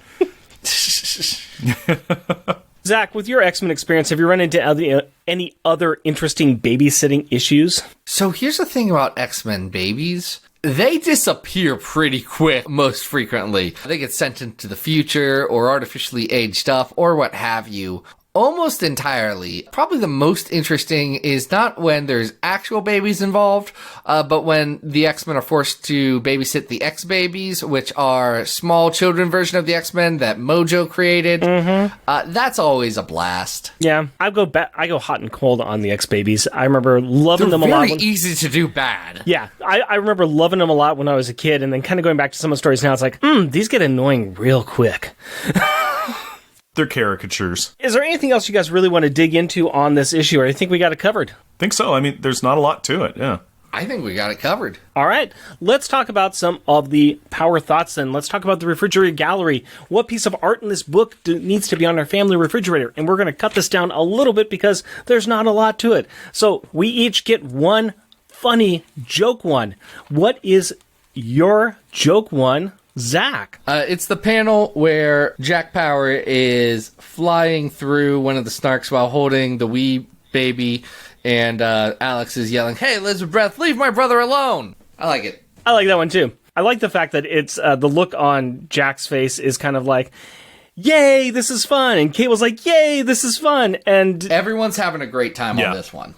Zach, with your X-Men experience, have you run into any other interesting babysitting issues? So here's the thing about X-Men babies. They disappear pretty quick most frequently. They get sent into the future or artificially aged up or what have you. Almost entirely. Probably the most interesting is not when there's actual babies involved, but when the X-Men are forced to babysit the X-Babies, which are small children version of the X-Men that Mojo created. Mm-hmm. That's always a blast. Yeah, I go hot and cold on the X-Babies. I remember loving them a lot. They're very easy to do bad. Yeah, I remember loving them a lot when I was a kid, and then kind of going back to some of the stories now, it's like, these get annoying real quick. They're caricatures. Is there anything else you guys really want to dig into on this issue, or I think we got it covered? Think so. I mean, there's not a lot to it, yeah. I think we got it covered. All right, let's talk about some of the power thoughts then. Let's talk about the refrigerator gallery. What piece of art in this book needs to be on our family refrigerator? And we're going to cut this down a little bit because there's not a lot to it. So we each get one funny joke one. What is your joke one, Zach? It's the panel where Jack Power is flying through one of the snarks while holding the wee baby, and Alex is yelling, "Hey, Elizabeth, leave my brother alone!" I like it. I like that one too. I like the fact that it's the look on Jack's face is kind of like, yay, this is fun, and Kate was like, yay, this is fun, and everyone's having a great time on this one.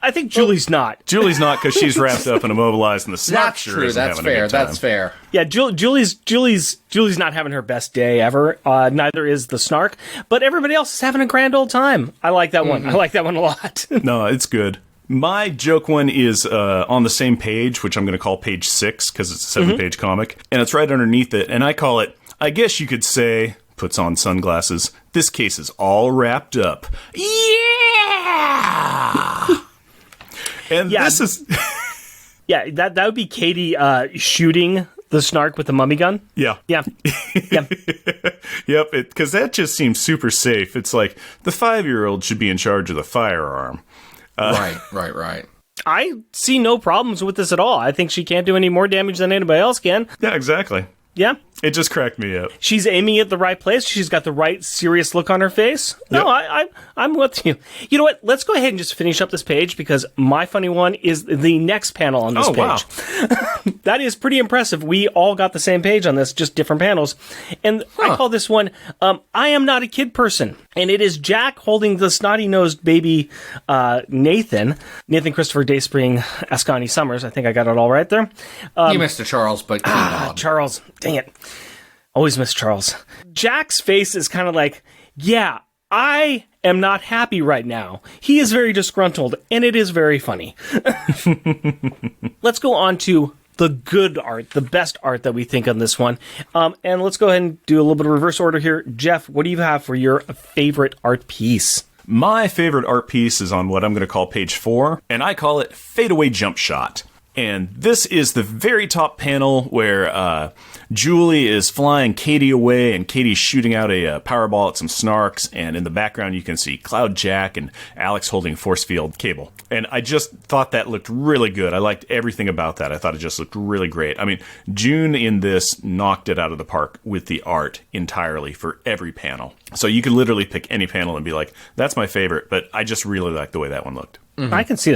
I think Julie's not. Julie's not because she's wrapped up and immobilized, and the snark That's sure true. isn't That's having a fair. good time. That's fair. Yeah, Julie's not having her best day ever. Neither is the snark, but everybody else is having a grand old time. I like that one. I like that one a lot. No, it's good. My joke one is on the same page, which I'm going to call page 6 because it's a 7-page comic, and it's right underneath it, and I call it, I guess you could say, puts on sunglasses, this case is all wrapped up. Yeah! And Yeah. this is... Yeah, that would be Katie shooting the snark with the mummy gun. Yeah. Yeah. Yeah. Yep, because that just seems super safe. It's like, the 5-year-old should be in charge of the firearm. Right. I see no problems with this at all. I think she can't do any more damage than anybody else can. Yeah, exactly. Yeah. It just cracked me up. She's aiming at the right place. She's got the right serious look on her face. No, I'm with you. You know what? Let's go ahead and just finish up this page because my funny one is the next panel on this page. Wow. That is pretty impressive. We all got the same page on this, just different panels. And I call this one, I Am Not a Kid Person. And it is Jack holding the snotty-nosed baby Nathan Christopher Dayspring, Askani Summers. I think I got it all right there. You missed a Charles, but Charles. Dang it. Always miss Charles. Jack's face is kind of like, yeah, I am not happy right now. He is very disgruntled, and it is very funny. Let's go on to the good art, the best art that we think on this one. And let's go ahead and do a little bit of reverse order here. Jeff, what do you have for your favorite art piece? My favorite art piece is on what I'm going to call page 4, and I call it Fadeaway Jump Shot. And this is the very top panel where Julie is flying Katie away, and Katie's shooting out a powerball at some snarks, and in the background you can see Cloud Jack and Alex holding force field cable. And I just thought that looked really good. I liked everything about that. I thought it just looked really great. I mean, June in this knocked it out of the park with the art entirely for every panel. So you can literally pick any panel and be like, that's my favorite, but I just really like the way that one looked. Mm-hmm. I can see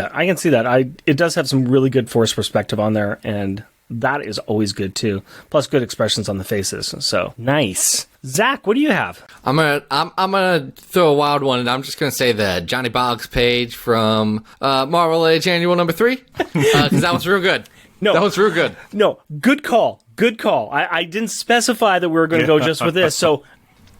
that. It does have some really good force perspective on there, and that is always good too. Plus, good expressions on the faces. So nice. Zach, what do you have? I'm gonna throw a wild one, and I'm just gonna say the Johnny Boggs page from Marvel Age Annual number 3 because that was real good. No, that was real good. No, good call. Good call. I didn't specify that we were going to go just with this, so.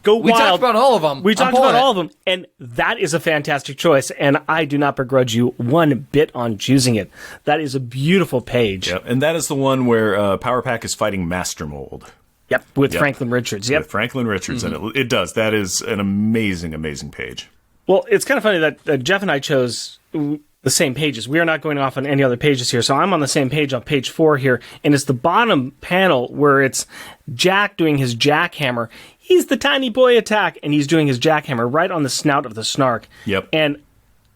Go wild. We talked about all of them. We talked about all of them, and that is a fantastic choice, and I do not begrudge you one bit on choosing it. That is a beautiful page. Yep, and that is the one where Power Pack is fighting Master Mold. Yep, with Franklin Richards. Yep. With Franklin Richards, and it does. That is an amazing, amazing page. Well, it's kind of funny that Jeff and I chose the same pages. We are not going off on any other pages here, so I'm on the same page on page 4 here, and it's the bottom panel where it's Jack doing his jackhammer. He's the tiny boy attack, and he's doing his jackhammer right on the snout of the snark. Yep. And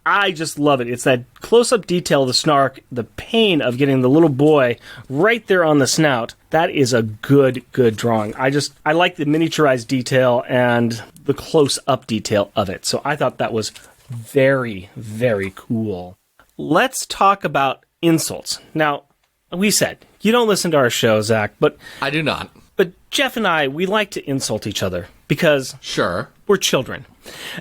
I just love it. It's that close-up detail of the snark, the pain of getting the little boy right there on the snout. That is a good drawing. I like the miniaturized detail and the close-up detail of it. So I thought that was very, very cool. Let's talk about insults. Now, we said, you don't listen to our show, Zach, but... I do not. But Jeff and I, we like to insult each other because sure, we're children.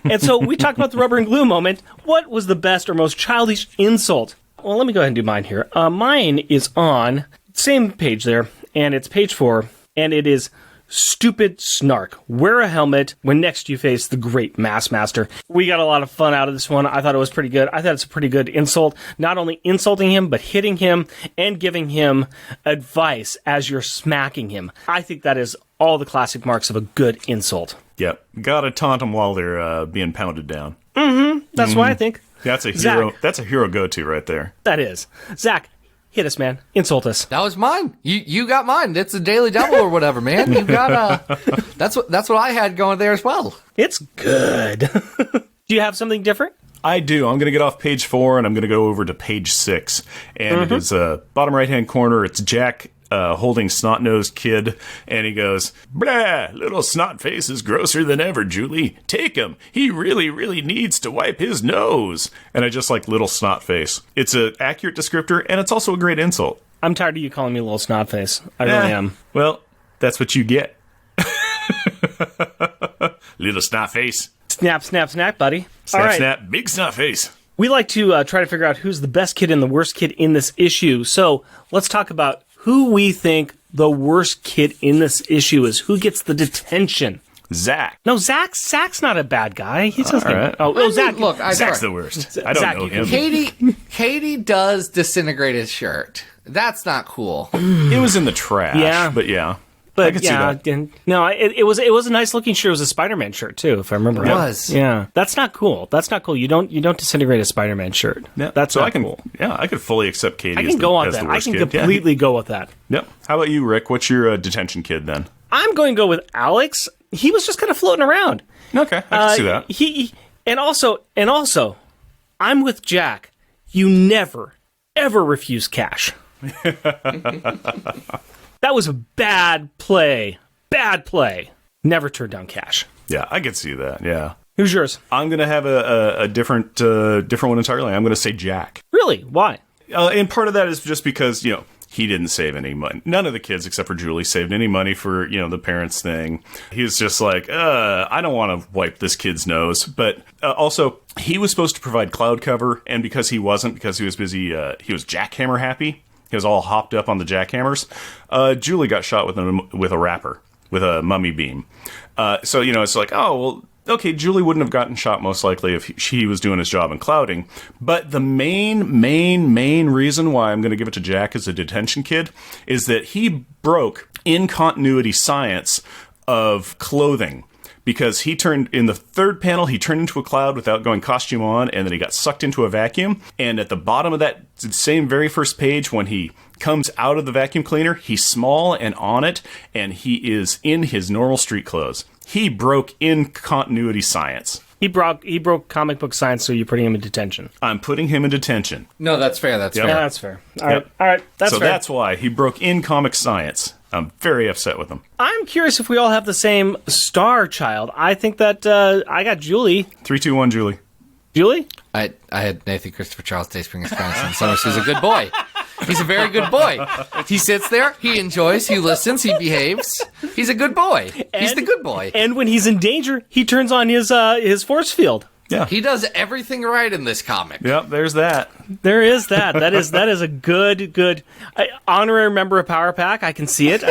And so we talked about the rubber and glue moment. What was the best or most childish insult? Well, let me go ahead and do mine here. Mine is on same page there, and it's page 4, and it is stupid snark. Wear a helmet when next you face the great mass master. We got a lot of fun out of this one. I thought it was pretty good. I thought it's a pretty good insult. Not only insulting him, but hitting him and giving him advice as you're smacking him. I think that is all the classic marks of a good insult. Yep. Gotta taunt them while they're being pounded down. Mm-hmm. That's what I think. That's a hero. Zach, that's a hero go-to right there. That is. Zach, hit us, man. Insult us. That was mine. You got mine. It's a daily double or whatever, man. You got that's what I had going there as well. It's good. Do you have something different? I do. I'm going to get off page 4 and I'm going to go over to page 6. And it is bottom right-hand corner. It's Jack holding snot-nosed kid, and he goes, "Blah, little snot face is grosser than ever, Julie. Take him. He really, really needs to wipe his nose." And I just like little snot face. It's an accurate descriptor, and it's also a great insult. I'm tired of you calling me little snot face. I really am. Well, that's what you get. Little snot face. Snap, snap, snap, buddy. Snap, All right. snap, big snot face. we like to try to figure out who's the best kid and the worst kid in this issue. So let's talk about who we think the worst kid in this issue is. Who gets the detention? Zach. No, Zach's not a bad guy. He's just right. Zach. Look, Zach's the worst. I don't Zach, know him. Katie does disintegrate his shirt. That's not cool. It was in the trash. Yeah. But yeah. But I can see that. and, no, it was a nice looking shirt. It was a Spider-Man shirt too, if I remember right. It was. Yeah, that's not cool. That's not cool. You don't disintegrate a Spider-Man shirt. Yeah. That's so not I can, cool. Yeah, I could fully accept Katie I as can go on as that. the I worst can kid. completely go with that. Yep. How about you, Rick? What's your detention kid then? I'm going to go with Alex. He was just kind of floating around. Okay, I can see that. He and also, I'm with Jack. You never ever refuse cash. That was a bad play. Bad play. Never turn down cash. Yeah, I could see that. Yeah. Who's yours? I'm gonna have a different one entirely. I'm gonna say Jack. Really? Why? And part of that is just because he didn't save any money. None of the kids, except for Julie, saved any money for, the parents' thing. He was just like, I don't want to wipe this kid's nose. But also, he was supposed to provide cloud cover, and because he wasn't, because he was busy, he was jackhammer happy. He was all hopped up on the jackhammers. Julie got shot with a wrapper, with a mummy beam. So, it's like, oh, well, okay, Julie wouldn't have gotten shot most likely if he was doing his job in clouding. But the main reason why I'm going to give it to Jack as a detention kid is that he broke in continuity science of clothing. Because he turned, in the third panel, he turned into a cloud without going costume on, and then he got sucked into a vacuum. And at the bottom of that same very first page, when he comes out of the vacuum cleaner, he's small and on it, and he is in his normal street clothes. He broke in continuity science. He broke comic book science, so you're putting him in detention. I'm putting him in detention. No, that's fair. That's fair. Yeah, that's fair. All right. That's so fair. that's why he broke in comic science. I'm very upset with him. I'm curious if we all have the same star child. I think that I got Julie. 3, 2, 1, Julie. Julie? I had Nathan Christopher Charles Dayspring as grandson. So he's a good boy. He's a very good boy. He sits there, he enjoys, he listens, he behaves. He's a good boy. He's the good boy. And when he's in danger, he turns on his force field. Yeah. He does everything right in this comic. Yep, there's that. There is that. That is a good honorary member of Power Pack. I can see it.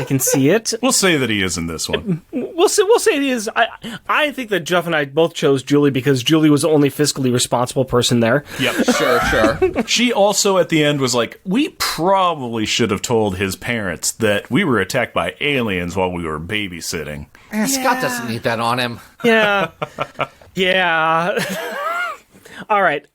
We'll say that he is in this one. We'll say he is. I think that Jeff and I both chose Julie because Julie was the only fiscally responsible person there. Yep. Sure. She also at the end was like, we probably should have told his parents that we were attacked by aliens while we were babysitting. Scott doesn't need that on him. Yeah. Yeah. All right.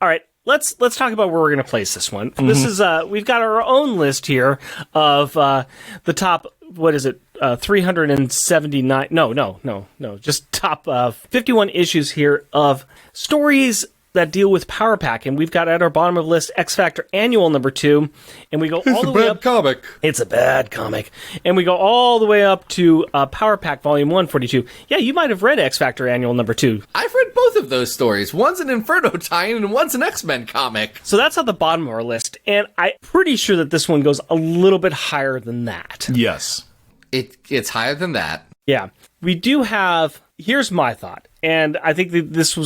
Let's talk about where we're going to place this one. Mm-hmm. This is we've got our own list here of the top. What is it? 379. No. Just top 51 issues here of stories that deal with Power Pack, and we've got at our bottom of the list X Factor Annual #2, and we go all the way up. Comic. It's a bad comic, and we go all the way up to Power Pack Volume 142. Yeah, you might have read X Factor Annual #2. I've read both of those stories. One's an Inferno tie-in and one's an X-Men comic. So that's at the bottom of our list, and I'm pretty sure that this one goes a little bit higher than that. Yes. It's higher than that. Yeah, we do have. Here's my thought, and I think that this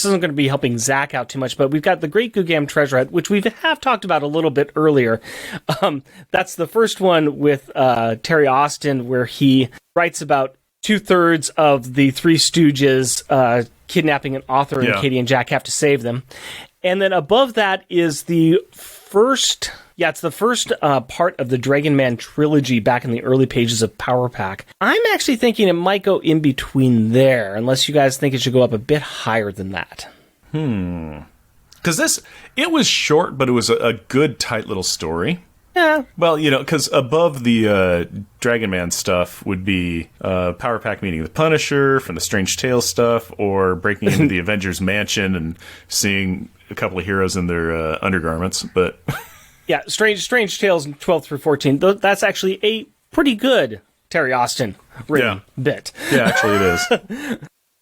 isn't going to be helping Zach out too much, but we've got the Great Gugam Treasure Hunt, which we have talked about a little bit earlier. That's the first one with Terry Austin, where he writes about 2/3 of the Three Stooges kidnapping an author, and Katie and Jack have to save them. And then above that is the first... Yeah, it's the first part of the Dragon Man trilogy back in the early pages of Power Pack. I'm actually thinking it might go in between there, unless you guys think it should go up a bit higher than that. Because it was short, but it was a good, tight little story. Yeah. Well, because above the Dragon Man stuff would be Power Pack meeting the Punisher from the Strange Tales stuff, or breaking into the Avengers Mansion and seeing a couple of heroes in their undergarments, but... Yeah, Strange Tales 12 through 14. That's actually a pretty good Terry Austin written bit. Yeah, actually it is.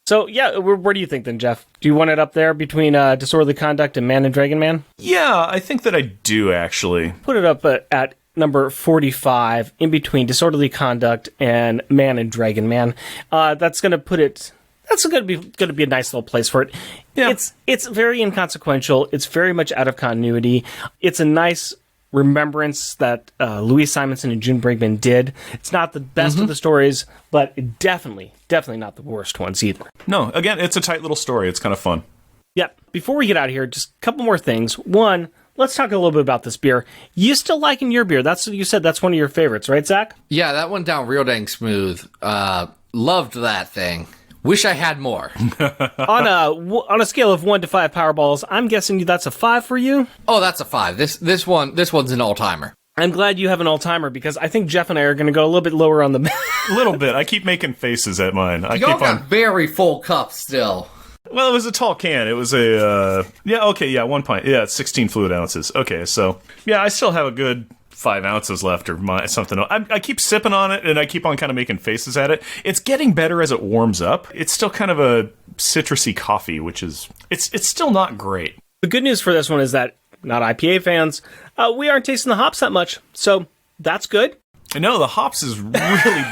So, yeah, where do you think then, Jeff? Do you want it up there between Disorderly Conduct and Man and Dragon Man? Yeah, I think that I do, actually. Put it up at number 45, in between Disorderly Conduct and Man and Dragon Man. That's going to put it that's going to be a nice little place for it. Yeah. It's very inconsequential. It's very much out of continuity. It's a nice remembrance that Louise Simonson and June Brigman did. It's not the best of the stories, but definitely not the worst ones either. No, again, it's a tight little story. It's kind of fun. Yep. Before we get out of here, just a couple more things. One, let's talk a little bit about this beer. You still liking your beer? You said that's one of your favorites, right, Zach? Yeah, that went down real dang smooth. Loved that thing. Wish I had more. On a scale of 1 to 5 Powerballs, I'm guessing that's a 5 for you? Oh, that's a 5. This one's an all-timer. I'm glad you have an all-timer because I think Jeff and I are going to go a little bit lower on the... A little bit. I keep making faces at mine. Y'all got very full cups still. Well, it was a tall can. It was a... 1 pint. Yeah, it's 16 fluid ounces. Okay, so... Yeah, I still have a good 5 ounces left or something. I keep sipping on it, and I keep on kind of making faces at it. It's getting better as it warms up. It's still kind of a citrusy coffee, which is... It's still not great. The good news for this one is that, not IPA fans, we aren't tasting the hops that much, so that's good. No, the hops is really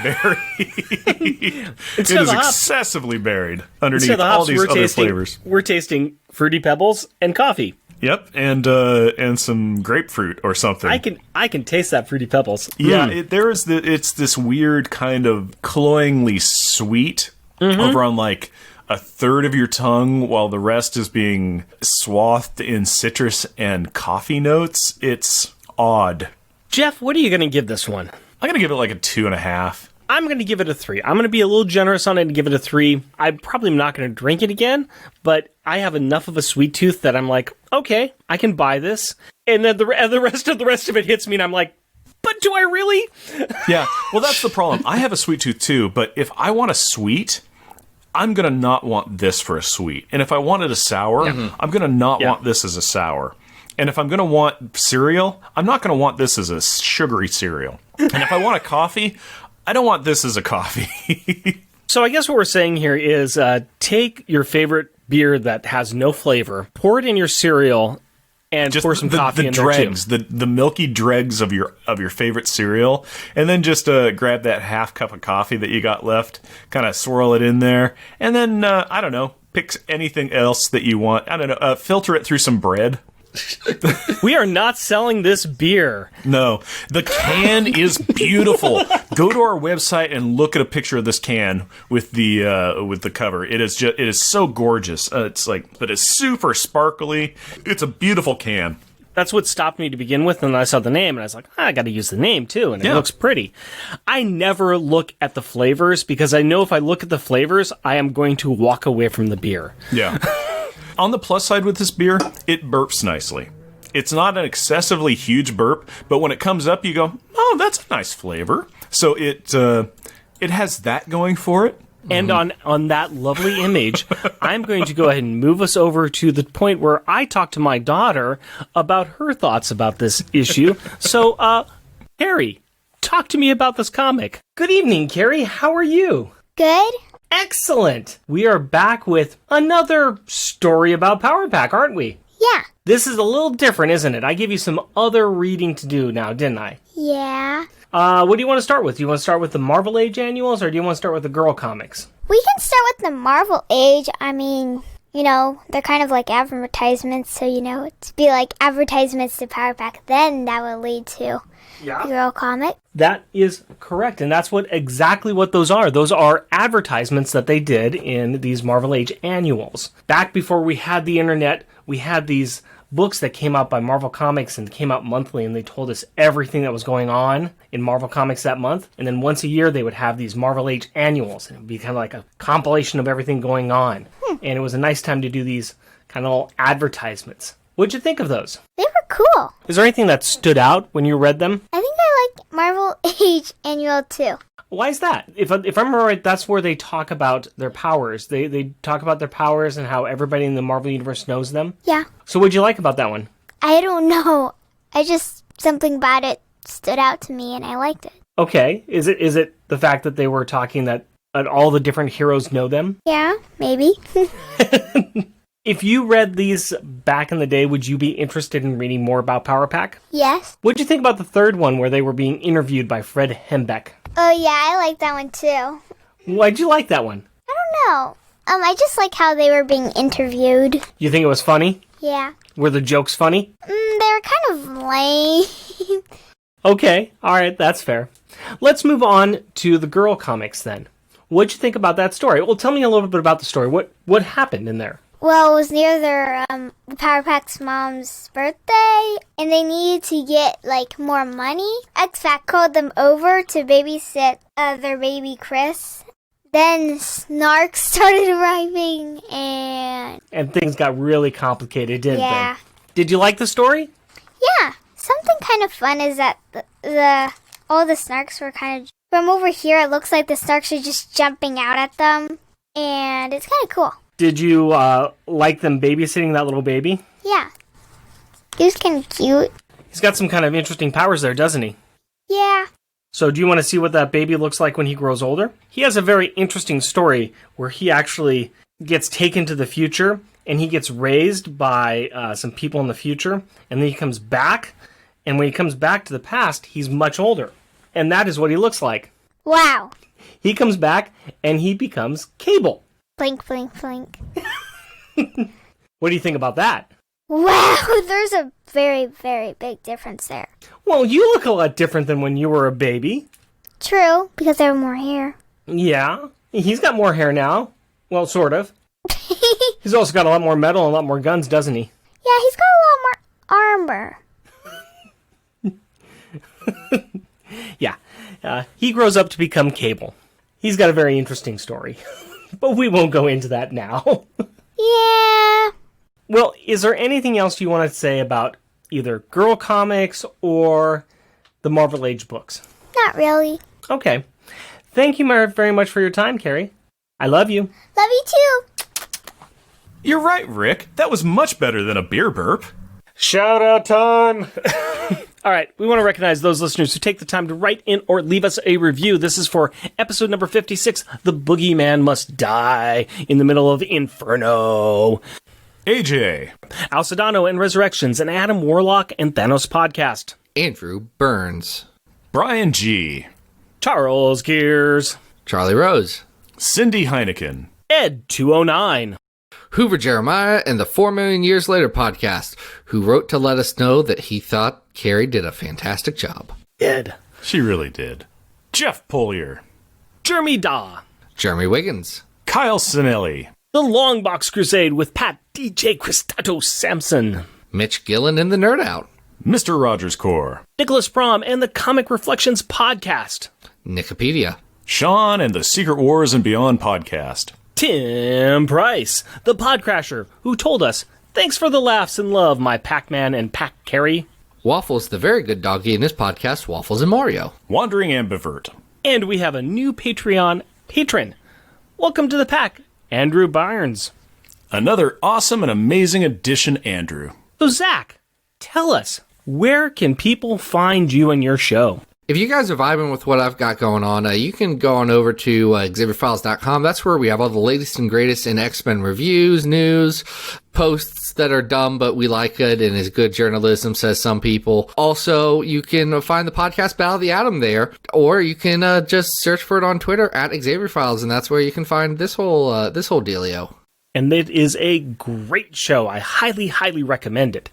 buried. It is excessively buried underneath all these other flavors. We're tasting Fruity Pebbles and coffee. Yep, and some grapefruit or something. I can taste that Fruity Pebbles. Yeah, it's this weird kind of cloyingly sweet over on like a third of your tongue, while the rest is being swathed in citrus and coffee notes. It's odd. Jeff, what are you going to give this one? I'm going to give it like a 2.5. I'm going to give it a 3. I'm going to be a little generous on it and give it a 3. I'm probably not going to drink it again, but I have enough of a sweet tooth that I'm like, okay, I can buy this. And then the rest of it hits me and I'm like, but do I really? Yeah, well, that's the problem. I have a sweet tooth too, but if I want a sweet, I'm going to not want this for a sweet. And if I wanted a sour, I'm going to not want this as a sour. And if I'm going to want cereal, I'm not going to want this as a sugary cereal. And if I want a coffee, I don't want this as a coffee. So I guess what we're saying here is take your favorite beer that has no flavor, pour it in your cereal, and pour some coffee in dregs, there too. The milky dregs of your favorite cereal, and then just grab that half cup of coffee that you got left, kind of swirl it in there, and then, I don't know, pick anything else that you want. I don't know, filter it through some bread. We are not selling this beer. No, the can is beautiful. Go to our website and look at a picture of this can with the cover. It is so gorgeous. But it's super sparkly. It's a beautiful can. That's what stopped me to begin with, and I saw the name, and I was like, I got to use the name too, and it looks pretty. I never look at the flavors because I know if I look at the flavors, I am going to walk away from the beer. Yeah. On the plus side with this beer, it burps nicely. It's not an excessively huge burp, but when it comes up, you go, oh, that's a nice flavor. So it has that going for it. And on that lovely image, I'm going to go ahead and move us over to the point where I talk to my daughter about her thoughts about this issue. So, Carrie, talk to me about this comic. Good evening, Carrie. How are you? Good. Excellent! We are back with another story about Power Pack, aren't we? Yeah. This is a little different, isn't it? I gave you some other reading to do now, didn't I? Yeah. What do you want to start with? Do you want to start with the Marvel Age annuals, or do you want to start with the girl comics? We can start with the Marvel Age. I mean, they're kind of like advertisements, so, it'd be like advertisements to Power Pack. Then that would lead to the girl comic. That is correct, and that's exactly what those are. Those are advertisements that they did in these Marvel Age annuals. Back before we had the internet, we had these books that came out by Marvel Comics and came out monthly, and they told us everything that was going on in Marvel Comics that month. And then once a year, they would have these Marvel Age annuals, and it would be kind of like a compilation of everything going on. And it was a nice time to do these kind of little advertisements. What'd you think of those? They were cool. Is there anything that stood out when you read them? I think I liked Marvel Age Annual too. Why is that? If I remember right, that's where they talk about their powers. They talk about their powers and how everybody in the Marvel Universe knows them. Yeah. So what'd you like about that one? I don't know. Something about it stood out to me and I liked it. Okay. Is it the fact that they were talking that all the different heroes know them? Yeah, maybe. If you read these back in the day, would you be interested in reading more about Power Pack? Yes. What'd you think about the third one where they were being interviewed by Fred Hembeck? Oh, yeah, I like that one too. Why'd you like that one? I don't know. I just like how they were being interviewed. You think it was funny? Yeah. Were the jokes funny? They were kind of lame. Okay, alright, that's fair. Let's move on to the girl comics then. What'd you think about that story? Well, tell me a little bit about the story. What happened in there? Well, it was near the Power Pack's mom's birthday, and they needed to get, more money. X-Fac called them over to babysit their baby Chris. Then snarks started arriving, And things got really complicated, didn't yeah. they? Did you like the story? Yeah. Something kind of fun is that all the snarks were kind of... From over here, it looks like the snarks are just jumping out at them, and it's kind of cool. Did you like them babysitting that little baby? Yeah. He was kind of cute. He's got some kind of interesting powers there, doesn't he? Yeah. So do you want to see what that baby looks like when he grows older? He has a very interesting story where he actually gets taken to the future and he gets raised by some people in the future, and then he comes back, and when he comes back to the past, he's much older. And that is what he looks like. Wow. He comes back and he becomes Cable. Blink, blink, blink. What do you think about that? Wow, there's a very, very big difference there. Well, you look a lot different than when you were a baby. True, because I have more hair. Yeah, he's got more hair now. Well, sort of. He's also got a lot more metal and a lot more guns, doesn't he? Yeah, he's got a lot more armor. Yeah, he grows up to become Cable. He's got a very interesting story, but we won't go into that now. Yeah. Well, is there anything else you want to say about either girl comics or the Marvel Age books? Not really. Okay. Thank you very much for your time, Carrie. I love you. Love you too. You're right, Rick. That was much better than a beer burp. Shout out time! All right, we want to recognize those listeners who take the time to write in or leave us a review. This is for episode number 56, The Boogeyman Must Die in the Middle of Inferno. AJ. Al Sedano and Resurrections, an Adam Warlock and Thanos podcast. Andrew Burns. Brian G. Charles Gears. Charlie Rose. Cindy Heineken. Ed 209. Hoover Jeremiah and the 4 Million Years Later podcast, who wrote to let us know that he thought Carrie did a fantastic job. Ed. She really did. Jeff Polier. Jeremy Daw. Jeremy Wiggins. Kyle Sinelli. The Long Box Crusade with Pat DJ Christato Sampson. Mitch Gillen and the Nerd Out. Mr. Rogers Core. Nicholas Prom and the Comic Reflections podcast. Nicopedia. Sean and the Secret Wars and Beyond podcast. Tim Price, the Podcrasher, who told us, "Thanks for the laughs and love, my Pac-Man and Pac-Carrie." Waffles, the very good doggy in his podcast, Waffles and Mario. Wandering Ambivert. And we have a new Patreon patron. Welcome to the pack, Andrew Barnes. Another awesome and amazing addition, Andrew. So, Zach, tell us, where can people find you and your show? If you guys are vibing with what I've got going on, you can go on over to XavierFiles.com. That's where we have all the latest and greatest in X-Men reviews, news, posts that are dumb, but we like it and is good journalism, says some people. Also, you can find the podcast Battle of the Atom there, or you can just search for it on Twitter at XavierFiles, and that's where you can find this whole dealio. And it is a great show. I highly, highly recommend it.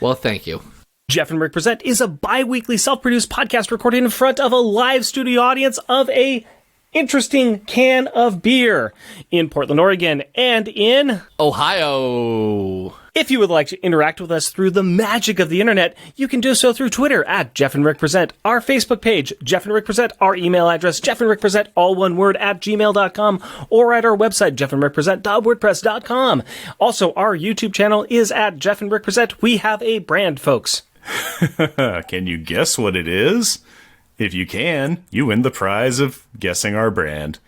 Well, thank you. Jeff and Rick Present is a bi-weekly self-produced podcast recorded in front of a live studio audience of a interesting can of beer in Portland, Oregon, and in Ohio. If you would like to interact with us through the magic of the internet, you can do so through Twitter at Jeff and Rick Present, our Facebook page, Jeff and Rick Present, our email address, Jeff and Rick Present, all one word, at gmail.com, or at our website, jeffandrickpresent.wordpress.com. Also, our YouTube channel is at Jeff and Rick Present. We have a brand, folks. Can you guess what it is? If you can, you win the prize of guessing our brand.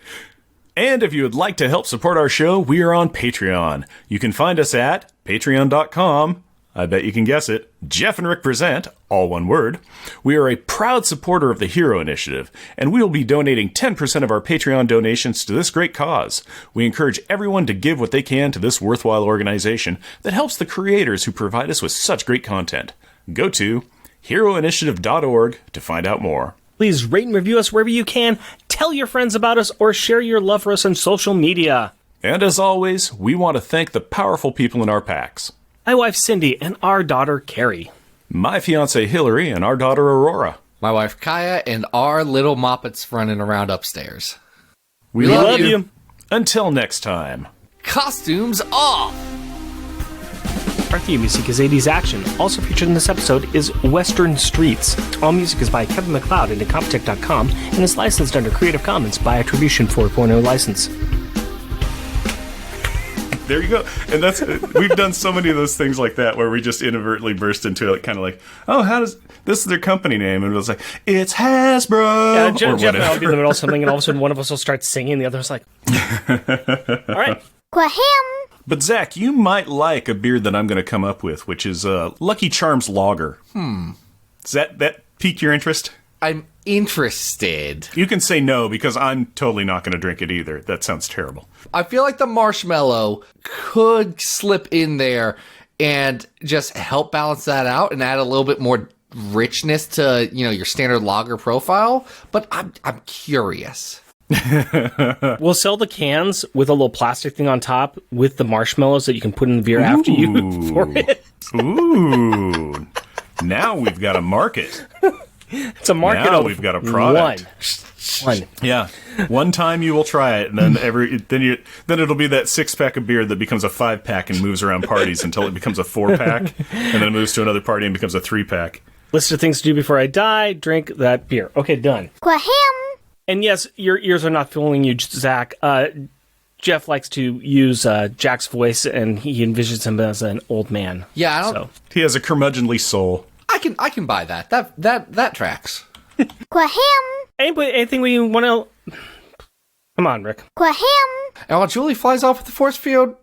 And if you would like to help support our show, we are on Patreon. You can find us at patreon.com. I bet you can guess it. Jeff and Rick Present, all one word. We are a proud supporter of the Hero Initiative, and we will be donating 10% of our Patreon donations to this great cause. We encourage everyone to give what they can to this worthwhile organization that helps the creators who provide us with such great content. Go to heroinitiative.org to find out more. Please rate and review us wherever you can, tell your friends about us, or share your love for us on social media. And as always, we want to thank the powerful people in our packs. My wife Cindy and our daughter Carrie. My fiancée Hillary and our daughter Aurora. My wife Kaya and our little moppets running around upstairs. We love you. Until next time. Costumes off! Our theme music is 80s Action. Also featured in this episode is Western Streets. All music is by Kevin MacLeod at Incompetech.com and is licensed under Creative Commons by Attribution 4.0 license. There you go. And that's we've done so many of those things like that where we just inadvertently burst into it, kind of like, oh, how does this is their company name? And it was like, it's Hasbro. Yeah, or Jeff and I'll be in the whatever. middle of something, and all of a sudden one of us will start singing, the other's like, all right. Quaham! But Zach, you might like a beard that I'm going to come up with, which is Lucky Charms Lager. Does that pique your interest? I'm interested. You can say no, because I'm totally not going to drink it either. That sounds terrible. I feel like the marshmallow could slip in there and just help balance that out and add a little bit more richness to, your standard lager profile. But I'm curious. We'll sell the cans with a little plastic thing on top with the marshmallows that you can put in the beer after you pour it. Ooh. Now we've got a market. It's a market Now of we've got a product. One. Yeah. One time you will try it, and then then it'll be that 6-pack of beer that becomes a 5-pack and moves around parties until it becomes a 4-pack, and then moves to another party and becomes a 3-pack. List of things to do before I die, drink that beer. Okay, done. Quaham! And yes, your ears are not fooling you, Zach. Jeff likes to use Jack's voice, and he envisions him as an old man. Yeah, I don't. So. He has a curmudgeonly soul. I can buy that. That tracks. Quaham! Anything we want to... Come on, Rick. Quaham! And while Julie flies off with the force field,